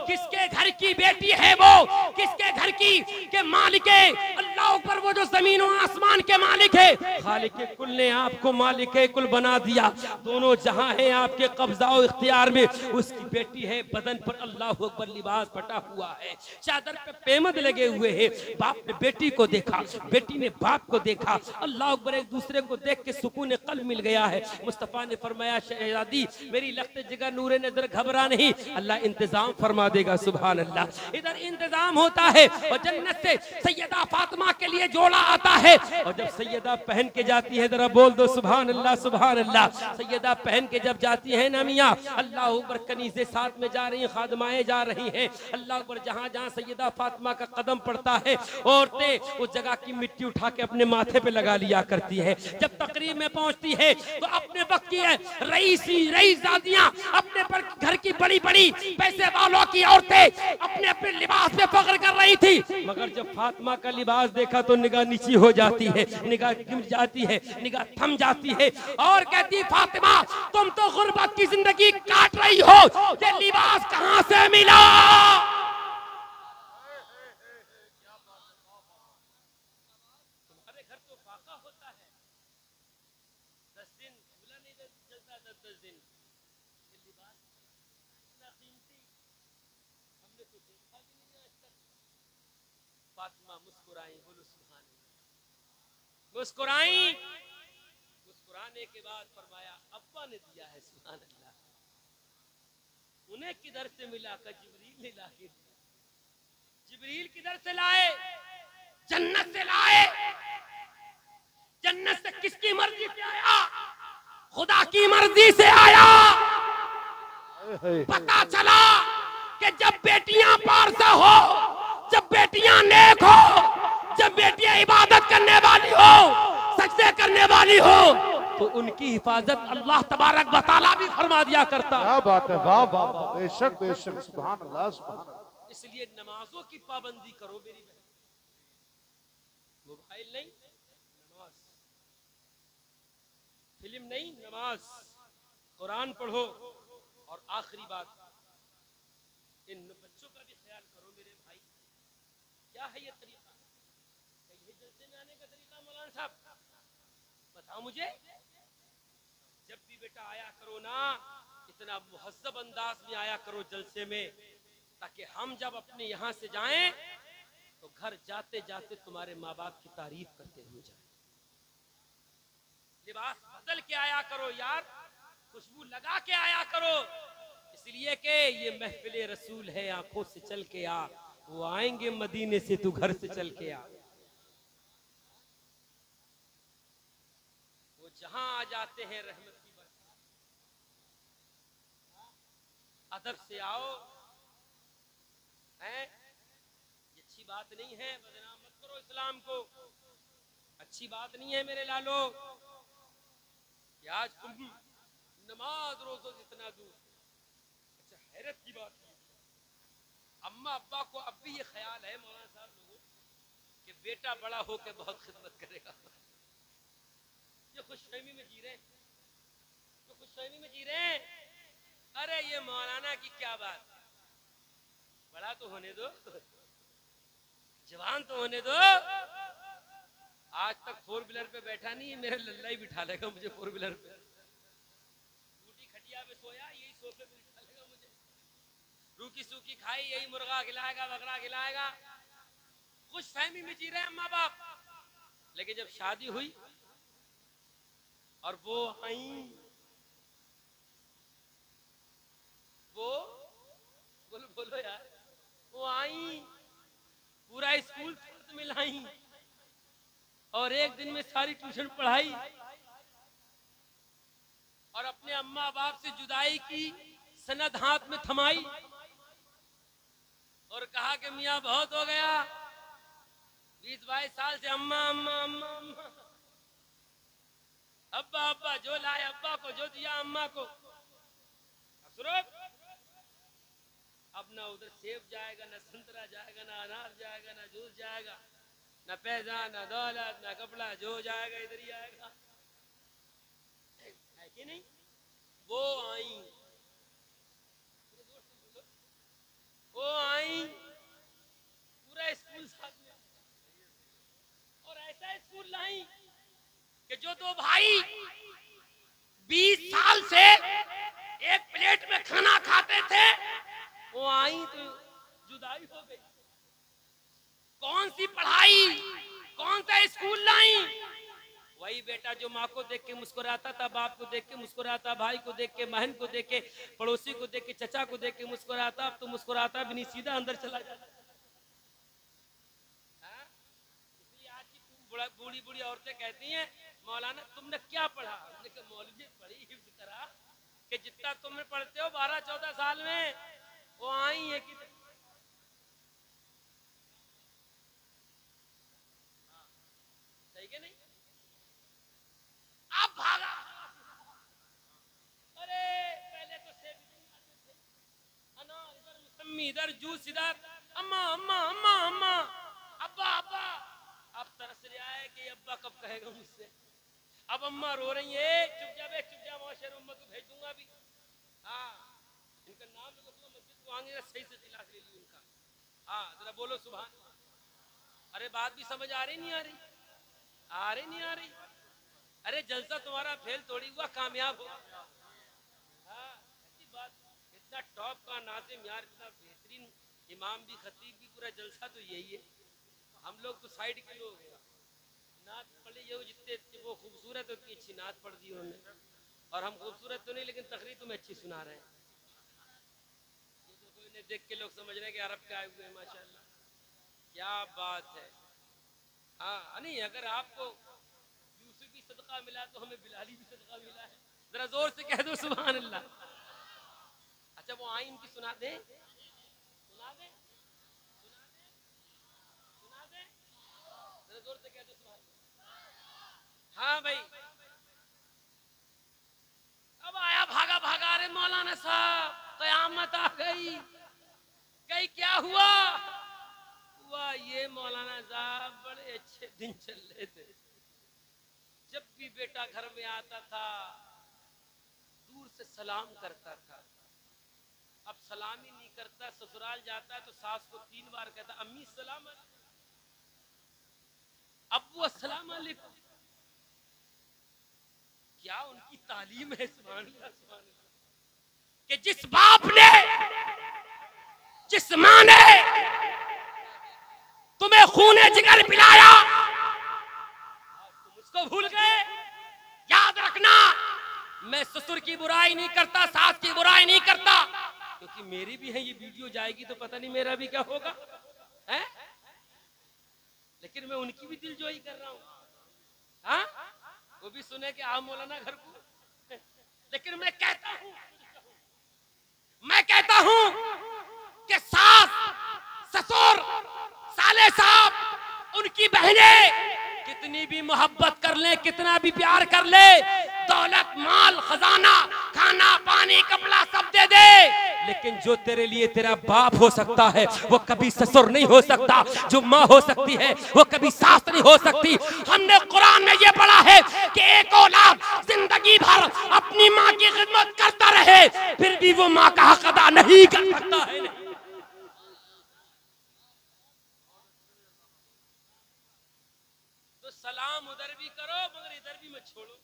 A: किसके घर की बेटी है वो, किसके घर की के मालिक है अल्लाह अकबर, वो जो जमीन और आसमान के मालिक है, खालिक कुल ने आपको मालिक कुल बना दिया, दोनों जहां है आपके कब्जा और इख्तियार में, उसकी बेटी है, बदन पर अल्लाह अकबर लिबास फटा हुआ है, चादर पे पेमद लगे हुए हैं, बाप ने बेटी को देखा, बेटी ने बाप को देखा, अल्लाह अकबर, एक दूसरे को देख के सुकून कल्ब मिल गया है। मुस्तफा ने फरमाया शहजादी मेरी लख्त जिगर नूरे नजर घबरा नहीं, अल्लाह इंतजाम फरमा देगा। सुभान अल्लाह। इधर इंतजाम होता है और जन्नत से सैयदा फातिमा के लिए जोड़ा आता है, और जब सैयदा पहन के जाती है, जरा बोल दो सुभान अल्लाह सुभान अल्लाह। सैयदा पहन के जब जाती है ना मियाँ, अल्लाह अकबर, कनीज़े साथ में जा रही हैं, खादमाएं जा रही हैं, अल्लाह अकबर, जहाँ जहाँ सैयदा फातिमा का कदम पड़ता है, औरतें उस जगह की मिट्टी उठा के अपने माथे पे लगा लिया करती है। जब तकरीब में पहुंचती है तो अपने वक्त की रईसजादियां, अपने पर घर की बड़ी बड़ी पैसे वालों की औरतें अपने अपने लिबास पे फख्र कर रही थी, मगर जब फातिमा का लिबास देखा तो निगाह नीची हो जाती है, निगाह गिर जाती है, निगाह थम जाती है और कहती फातिमा तुम तो गुर्बत की जिंदगी काट रही हो, ये लिबास कहां से मिला? तुम्हारे घर तो फाका होता है, 10 दिन चूल्हा नहीं जलता, 10 दिन ये लिबास इतना कीमती हमने तो देखा भी नहीं आज तक। फातिमा मुस्कुराई, बोलो सुभान अल्लाह। मुस्कुराई, मुस्कुराने के बाद फरमाया अब्बा ने दिया है। सुभान अल्लाह। उन्हें किधर से मिला? का जिब्रील ने ला के दिया। जिब्रील किधर से लाए? जन्नत से लाए। जन्नत से किसकी मर्जी से आया? खुदा की मर्जी से आया। पता चला कि जब बेटियां पारसा हो, जब बेटियां नेक हो, जब बेटियां इबादत करने वाली हो, सजदे करने वाली हो, तो उनकी हिफाजत अल्लाह तबारक व तआला भी फरमा दिया करता।
B: क्या बात है, वाह वाह वाह, बेशक बेशक, सुभान अल्लाह सुभान अल्लाह।
A: इसलिए नमाजों की पाबंदी करो मेरी बहन, मोबाइल नहीं नमाज, फिल्म नहीं नमाज, कुरान पढ़ो। और आखिरी बात, इन बच्चों का भी ख्याल करो मेरे भाई। क्या है ये तरीका, ये जलसे में आने का तरीका? मौलाना साहब बताओ मुझे। जब भी बेटा आया करो ना, इतना मुहज्जब अंदाज में आया करो जलसे में, ताकि हम जब अपने यहाँ से जाएं तो घर जाते जाते तुम्हारे माँ बाप की तारीफ करते हुए जाएं। लिबास बदल के आया करो यार, खुशबू लगा के आया करो, इसलिए कि ये महफिले रसूल है। आंखों से चल के आ, वो आएंगे मदीने से, तू घर से चल के आ। वो जहां आ जाते हैं रहमत की बरसात, अदब से आओ। है ये अच्छी बात नहीं है, बदनाम मत करो इस्लाम को, अच्छी बात नहीं है मेरे लालो। कि आज तुम नमाज रोजो जितना दूर। अच्छा हैरत की बात है, अम्मा अब्बा को अब भी ये ख्याल है मौलाना साहब लोगों कि बेटा बड़ा होकर बहुत खिदमत करेगा। ये खुशफहमी में जी रहे हैं, तो खुशफहमी में जी रहे हैं। अरे ये मौलाना की क्या बात, बड़ा तो होने दो, जवान तो होने दो। आज तक 4 व्हीलर पे बैठा नहीं है, मेरा लल्ला ही बिठा लेगा मुझे 4 व्हीलर पे। टूटी खटिया पे सोया, यही सोफे पे बिठा लेगा मुझे। रूखी सूखी खाई, यही मुर्गा खिलाएगा, बकरा खिलाएगा। खुश फहमी में जी रहे हैं माँ बाप। लेकिन जब शादी हुई और वो आई, वो बोलो बोलो यार, वो आई, पूरा स्कूल मिलाई और एक दिन में सारी ट्यूशन पढ़ाई और अपने अम्मा बाप से जुदाई की सनद हाथ में थमाई और कहा कि मियाँ बहुत हो गया, 20-22 साल से अम्मा अम्मा अम्मा अम्मा, अब्बा अब्बा, जो लाए अब्बा को, जो दिया अम्मा को। अब ना उधर सेब जाएगा, ना संतरा जाएगा, ना अनार जाएगा, ना जूस जाएगा, ना पैसा, ना दौलत, ना कपड़ा, जो जाएगा इधर ही आएगा। है कि नहीं? वो आई, वो आई, पूरा स्कूल साथ में, और ऐसा स्कूल लाई कि जो दो भाई 20 साल से एक प्लेट में खाना खाते थे, वो आई तो जुदाई हो गई। कौन सी पढ़ाई, कौन सा स्कूल लाई? वही बेटा जो माँ को देख के मुस्कुराता था, बाप को देख के मुस्कुराता, भाई को देख के, बहन को देख के, पड़ोसी को देख के, चचा को देख के मुस्कुराता। अब तो मुस्कुराता भी नहीं, सीधा अंदर चला जाता। इसलिए आज की बूढ़ी बूढ़ी औरतें कहती हैं, मौलाना तुमने क्या पढ़ा? हमने कहा मौलवी पढ़ी, हिफ्ज करा कि जितना तुमने पढ़ते हो 12-14 साल में वो आई है कि सही के नहीं? अब भागा। अरे पहले तो सेब थे, अनार इधर, मौसमी इधर, जूस इधर, अम्मा अम्मा अम्मा अम्मा, अब्बा अब्बा। अब तरस रहा है कि अब्बा कब कहेगा मुझसे। अब अम्मा रो रही है, चुप जा माशर उम्मा को भेज दूंगा अभी। हाँ इनका नाम तो मस्जिद को आगे सही से तिलाक ले ली उनका। हाँ जरा बोलो सुभान। अरे बात भी समझ आ रही नहीं आ रही? आ रही नहीं आ रही? अरे जलसा तुम्हारा फेल थोड़ी हुआ, कामयाब हुआ। हाँ ऐसी बात, इतना टॉप का नाज़िम यार, इतना बेहतरीन इमाम भी, खतीब भी, पूरा जलसा तो यही है। हम लोग तो साइड के लोग हैं। नात पढ़ी ये जितने वो खूबसूरत, उतनी अच्छी नात पढ़ दी उन्होंने, और हम खूबसूरत तो नहीं लेकिन तकरीर तुम्हें अच्छी सुना रहे हैं। ये देखो इन्हें देख के लोग समझ रहे हैं कि अरब के आए हुए हैं, माशाल्लाह क्या बात है। हाँ नहीं, अगर आपको यूसुफ भी सदका मिला तो हमें बिलाली भी सदका मिला है। जरा जोर से कह दो सुभान अल्लाह। अच्छा वो आई इनकी सुना दे, सुना दे, सुना दे, सुना दे, जरा जोर से कह दो सुभान। हाँ भाई मौलाना साहब कयामत आ गई। कहीं क्या हुआ? हुआ ये मौलाना साहब बड़े अच्छे दिन चल रहे थे। जब भी बेटा घर में आता था दूर से सलाम करता था। अब सलाम ही नहीं करता, ससुराल जाता है तो सास को 3 बार कहता अम्मी सलाम अलैकुम, अब्बू अस्सलाम अलैकुम। क्या उनकी तालीम है सुभान अल्लाह, सुभान अल्लाह। कि जिस बाप ने, जिस मां ने तुम्हें खूने जिगर पिलाया तुम उसको भूल गए। याद रखना, मैं ससुर की बुराई नहीं करता, सास की बुराई नहीं करता, क्योंकि मेरी भी है, ये वीडियो जाएगी तो पता नहीं मेरा भी क्या होगा है? लेकिन मैं उनकी भी दिलजोई कर रहा हूं। हाँ, वो भी सुने कि आओ मौलाना घर को। लेकिन मैं कहता हूं कि सास, ससुर, साले साहब, उनकी बहनें कितनी भी मोहब्बत कर ले, कितना भी प्यार कर ले, दौलत, माल, खजाना, खाना, पानी, कपड़ा सब दे दे, लेकिन जो तेरे लिए तेरा बाप हो सकता है वो कभी ससुर नहीं हो सकता। जो माँ हो सकती है वो कभी सास नहीं हो सकती। हमने कुरान में ये पढ़ा है कि एक औलाद जिंदगी भर अपनी माँ की खिदमत करता रहे फिर भी वो माँ का हक अदा नहीं कर सकता है। तो सलाम उधर भी करो मगर इधर भी मत छोड़ो,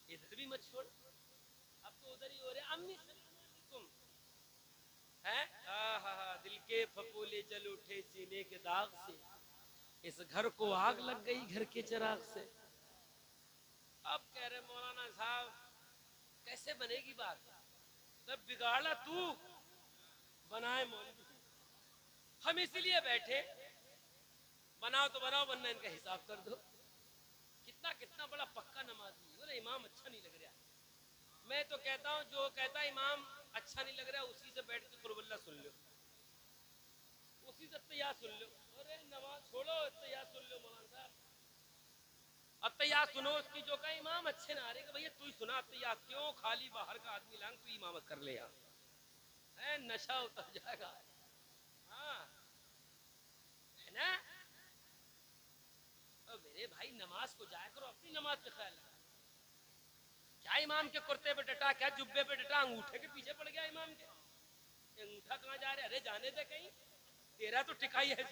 A: इधर भी मत छोड़ो। अब तो उधर ही हो रहे अम्मी तुम है। दिल के फफूले जल उठे सीने के दाग से, इस घर को आग लग गई घर के चिराग से। अब कह रहे मौलाना साहब कैसे बनेगी बात? तब बिगाड़ा तू, बनाए मौलवी। हम इसलिए बैठे, बनाओ तो बनाओ वरना इनका हिसाब कर दो। कितना कितना बड़ा पक्का नमाजी, बोले इमाम अच्छा नहीं लग रहा। मैं तो कहता हूँ जो कहता इमाम अच्छा नहीं लग रहा उसी से बैठ के कुर्बल्ला सुन लो, उसी से तैयार सुन लो। अरे नमाज छोड़ो, तैयार सुन लो मौलाना साहब। अब तैयार सुनो उसकी जो कहा इमाम अच्छे ना आ रहे, भैया तू ही सुना तैयार, क्यों खाली बाहर का आदमी लांग तू इमामत कर ले यार, है नशा उतर जाएगा। हाँ है ना? तो मेरे भाई नमाज को जाया करो, अपनी नमाज पे ख्याल रखो। क्या इमाम के कुर्ते पे डटा, क्या जुब्बे पे डटा, अंगूठे के पीछे पड़ गया इमाम के। अंगूठा कहाँ जा रहे? अरे जाने दे कहीं, तेरा तो टिकाई है।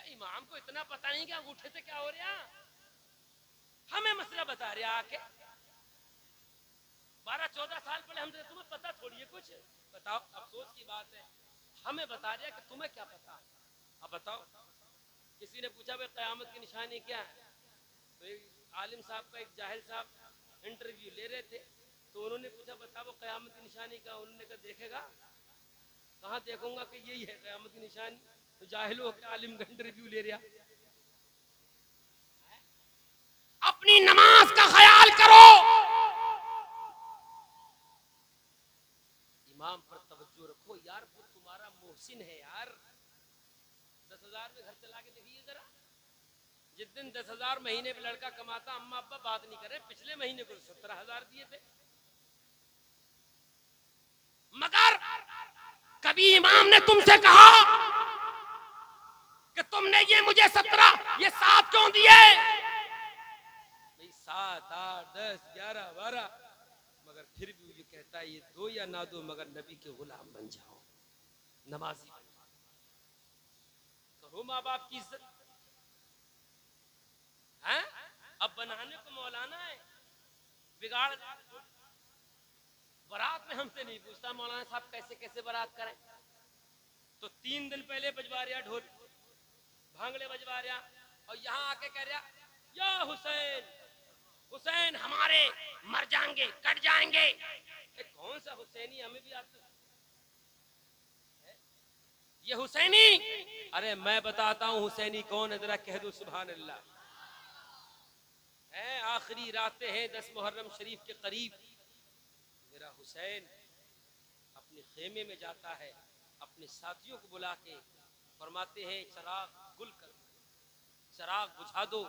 A: इमाम को इतना पता नहीं कि अंगूठे से क्या हो रहा। हमें मसला बता रहे आके 12-14 साल पहले हमसे, तुम्हें पता थोड़ी है कुछ? बताओ, अफसोस की बात है हमें बता रहा कि तुम्हें क्या पता। अब बताओ, किसी ने पूछा भाई क़यामत की निशानी क्या है, तो एक आलिम साहब का एक जाहिल साहब इंटरव्यू ले रहे थे, तो उन्होंने पूछा बताओ क़यामत की निशानी क्या? उन्होंने कहा देखेगा कहाँ देखूंगा कि यही है क़यामत की निशानी। तो जाहिलों के आलिम का इंटरव्यू ले रहा। अपनी नमाज का ख्याल करो, इमाम पर तवज्जो रखो यार, वो तुम्हारा मोहसिन है यार। 10,000 में घर चला के देखिए जरा। जिस दिन 10,000 महीने में लड़का कमाता, अम्मा अब्बा बात नहीं कर रहे, पिछले महीने को 17,000 दिए थे। मगर कभी इमाम ने तुमसे कहा कि तुमने ये मुझे 17, ये 7 क्यों दिए? 7, 8, 10, 11, 12, मगर फिर भी ये कहता है ये दो या ना दो मगर नबी के गुलाम बन जाओ, नमाजी बन जाओ। करो माँ बाप की इज्जत है। अब बनाने को मौलाना है, बिगाड़ बारात में हमसे नहीं पूछता मौलाना साहब कैसे कैसे बारात करें। तो 3 दिन पहले बजवा रहा ढोल, भांगड़े बजवा रहा, और यहाँ आके कह रहा या हुसैन हुसैन हमारे मर जाएंगे, कट जाएंगे। कौन सा हुसैनी? हमें भी आता है ये हुसैनी? अरे मैं बताता हूँ हुसैनी कौन है, जरा कह दो सुभान अल्लाह। है आखिरी रातें हैं 10 मुहर्रम शरीफ के करीब, मेरा हुसैन अपने खेमे में जाता है, अपने साथियों को बुला के फरमाते हैं चराग गुल कर, चराग बुझा दो।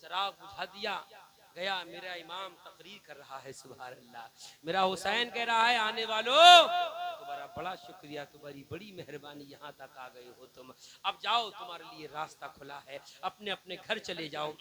A: चराग बुझा दिया गया। मेरा इमाम तकरीर कर रहा है, सुभान अल्लाह। मेरा हुसैन कह रहा है, आने वालों तुम्हारा बड़ा शुक्रिया, तुम्हारी बड़ी मेहरबानी, यहाँ तक आ गए हो तुम। अब जाओ, तुम्हारे लिए रास्ता खुला है, अपने अपने घर चले जाओ,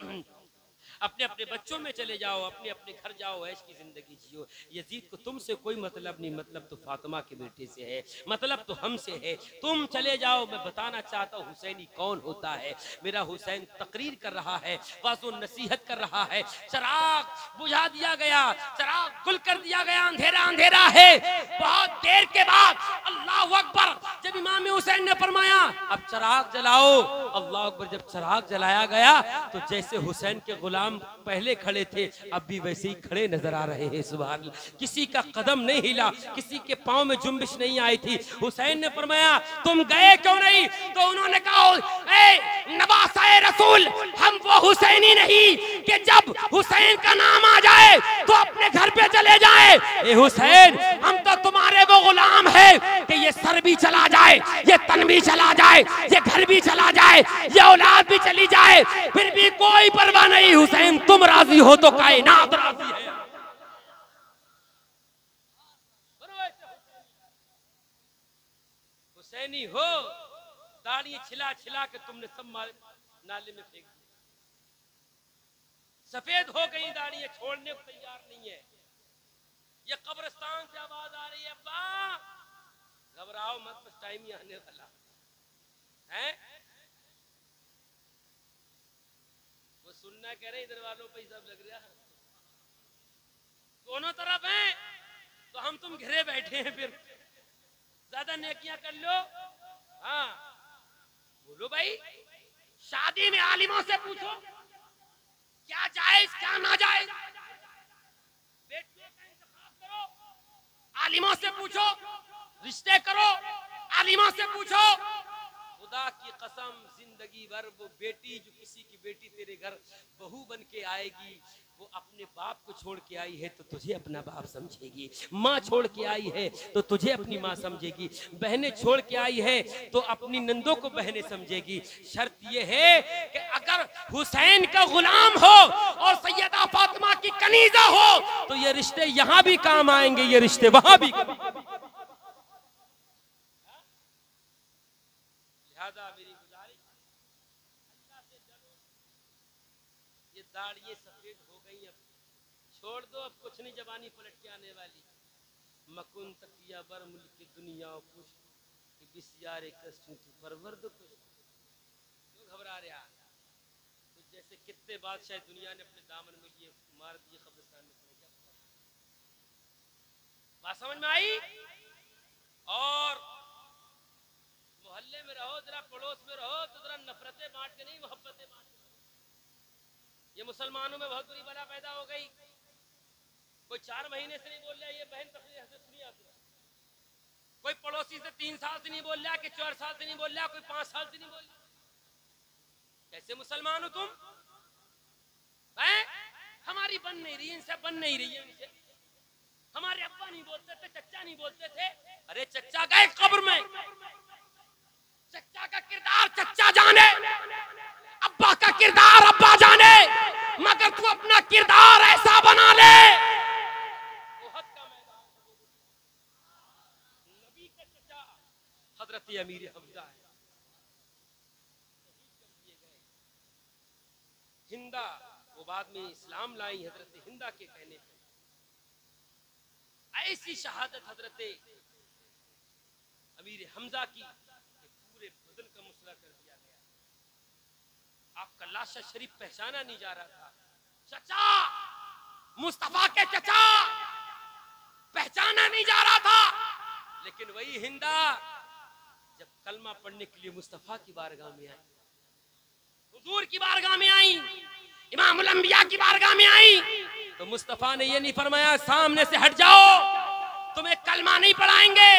A: अपने अपने बच्चों में चले जाओ, अपने अपने घर जाओ, ऐश की जिंदगी जियो। यजीद को तुमसे कोई मतलब नहीं, मतलब तो फातिमा के बेटे से है, मतलब तो हमसे है, तुम चले जाओ। मैं बताना चाहता हूँ हुसैनी कौन होता है। मेरा हुसैन तकरीर कर रहा है, वाज़ो नसीहत कर रहा है। चराग बुझा दिया गया, चराग गुल कर दिया गया, अंधेरा अंधेरा है। बहुत देर के बाद अल्लाह अकबर, जब इमाम हुसैन ने फरमाया अब चराग जलाओ, अल्लाह अकबर, जब चराग जलाया गया तो जैसे हुसैन के गुलाम पहले खड़े थे अब भी वैसे ही खड़े नजर आ रहे हैं, सुभान अल्लाह। किसी का कदम नहीं हिला, किसी के पांव में जुम्बिश नहीं आई थी। हुसैन ने फरमाया तुम गए क्यों नहीं? तो उन्होंने कहा ए नवासाए रसूल, हम वो हुसैनी नहीं कि जब हुसैन का नाम आ जाए तो अपने घर पे चले जाए। ए हुसैन, हम तो तुम्हारे वो गुलाम है कि ये सर भी चला जाए, ये तन भी चला जाए, ये घर भी चला जाए, ये औलाद भी चली जाए, फिर भी कोई परवाह नहीं। हुसैन तुम राजी हो तो कायनात राजी है। हुसैनी हो, दाढ़ी छिला छिला के तुमने सब नाले में फेंक दी। सफेद हो गई दाढ़ी, छोड़ने को तैयार नहीं है। ये कब्रिस्तान से आवाज आ रही है, अब्बा घबराओ मत, बस टाइम ही आने वाला है। वो सुनना कह रहे इधर वालों पे सब लग रहा है, दोनों तरफ हैं तो हम तुम घिरे बैठे हैं, फिर ज्यादा नेकियां कर लो। हाँ बोलो भाई, शादी में आलिमों से पूछो क्या जायज क्या नाजायज, बेटियों का इंतखाब करो, आलिमों से पूछो, रिश्ते करो, आलिमों से पूछो। खुदा की कसम जिंदगी भर वो बेटी जो किसी की बेटी तेरे घर बहू बन के आएगी, वो अपने बाप को छोड़ के आई है तो तुझे अपना बाप समझेगी, माँ छोड़ के आई है तो तुझे अपनी माँ समझेगी, बहनें छोड़ के आई है तो अपनी नंदों को बहनें समझेगी। शर्त ये है कि अगर हुसैन का गुलाम हो और सैयदा फातिमा की कनीजा हो तो ये रिश्ते यहाँ भी काम आएंगे, ये रिश्ते वहां भी। लिहाजा मेरी गुजारिश, अल्लाह से डरो। ये दाढ़ियां सफेद हो गई, अब छोड़ दो, अब कुछ नहीं, जवानी पलट के आने वाली। मकुन तकिया बर मुल्क दुनिया कुछ कि बिस्यारे कष्ट तू परवर दो कुछ। क्यों घबरा रहा? तो जैसे कितने बादशाह दुनिया ने अपने दामन में लिए मार दिए कब्रिस्तान में, क्या बात समझ में आई? और मोहल्ले में रहो, जरा पड़ोस में रहो तो जरा नफरतें बांट के नहीं, मोहब्बतें बांट के। ये मुसलमानों में बहुत बुरी बला पैदा हो गई। कोई 4 महीने से नहीं बोल रहा, ये बहन तकरीर से सुनी आपने? कोई पड़ोसी से 3 साल से नहीं बोल रहा, कि 4 साल से नहीं बोल रहा, कोई 5 साल से नहीं बोल रहा। कैसे मुसलमान हो तुम? हैं? हमारी बन नहीं रही, इनसे बन नहीं रही है, इनसे। हमारे अब्बा नहीं बोलते थे, चच्चा नहीं बोलते थे। अरे चच्चा गए कब्र में, चच्चा का किरदार चच्चा जाने, अब्बा का किरदार अब्बा जाने, मगर तू अपना किरदार ऐसा बना ले। ओहद का मैदान, नबी के चचा हजरत अमीर हमजा है, हिंदा, वो बाद में इस्लाम लाई हजरत हिंदा के कहने पे। ऐसी शहादत हजरत अमीर हमजा की पूरे बदन का मुसला कर दिया गया। आपका लाशा शरीफ पहचाना नहीं जा रहा था। चचा, मुस्तफा के चचा पहचाना नहीं जा रहा था। लेकिन वही हिंदा जब कलमा पढ़ने के लिए मुस्तफा की बारगाह में आई, हुजूर की बारगाह में आई, इमामुल अंबिया की बारगाह में आई, तो मुस्तफा ने ये नहीं फरमाया सामने से हट जाओ, तुम्हें कलमा नहीं पढ़ाएंगे,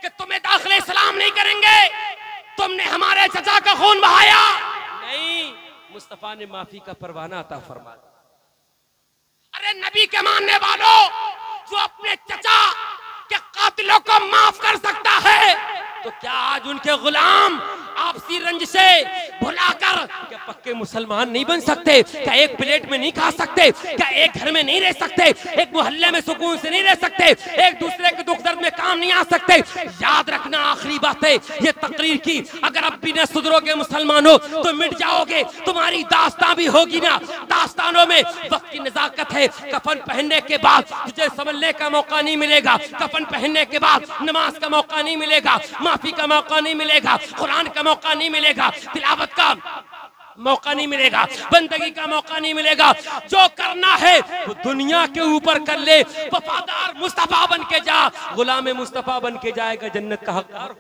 A: कि तुम्हें दाखिले इस्लाम नहीं करेंगे, तुमने हमारे चचा का खून बहाया। नहीं, मुस्तफा ने माफी का परवाना अता फरमा दिया। अरे नबी के मानने वालों, जो अपने चचा के कातिलों को माफ कर सकता है, तो क्या आज उनके गुलाम आपसी रंज से भुलाकर क्या पक्के मुसलमान नहीं बन सकते? क्या एक प्लेट में नहीं खा सकते? क्या एक घर में नहीं रह सकते? एक मोहल्ले में सुकून से नहीं रह सकते? एक दूसरे के दुख दर्द में काम नहीं आ सकते? याद रखना, आखिरी बात है ये तकरीर की, अगर अब भी न सुधरोगे मुसलमानों तो मिट जाओगे। तुम्हारी दास्तान भी होगी ना, दास्तानों में वक्त की नजाकत है। कफन पहनने के बाद तुझे संभलने का मौका नहीं मिलेगा, कफन पहनने के बाद नमाज का मौका नहीं मिलेगा, माफी का मौका नहीं मिलेगा, कुरान का मौका नहीं मिलेगा, तिलावत का मौका नहीं मिलेगा, बंदगी का मौका नहीं मिलेगा। जो करना है वो दुनिया के ऊपर कर ले, वफादार मुस्तफा बन के जा, गुलाम मुस्तफा बन के जाएगा, जन्नत का हकदार।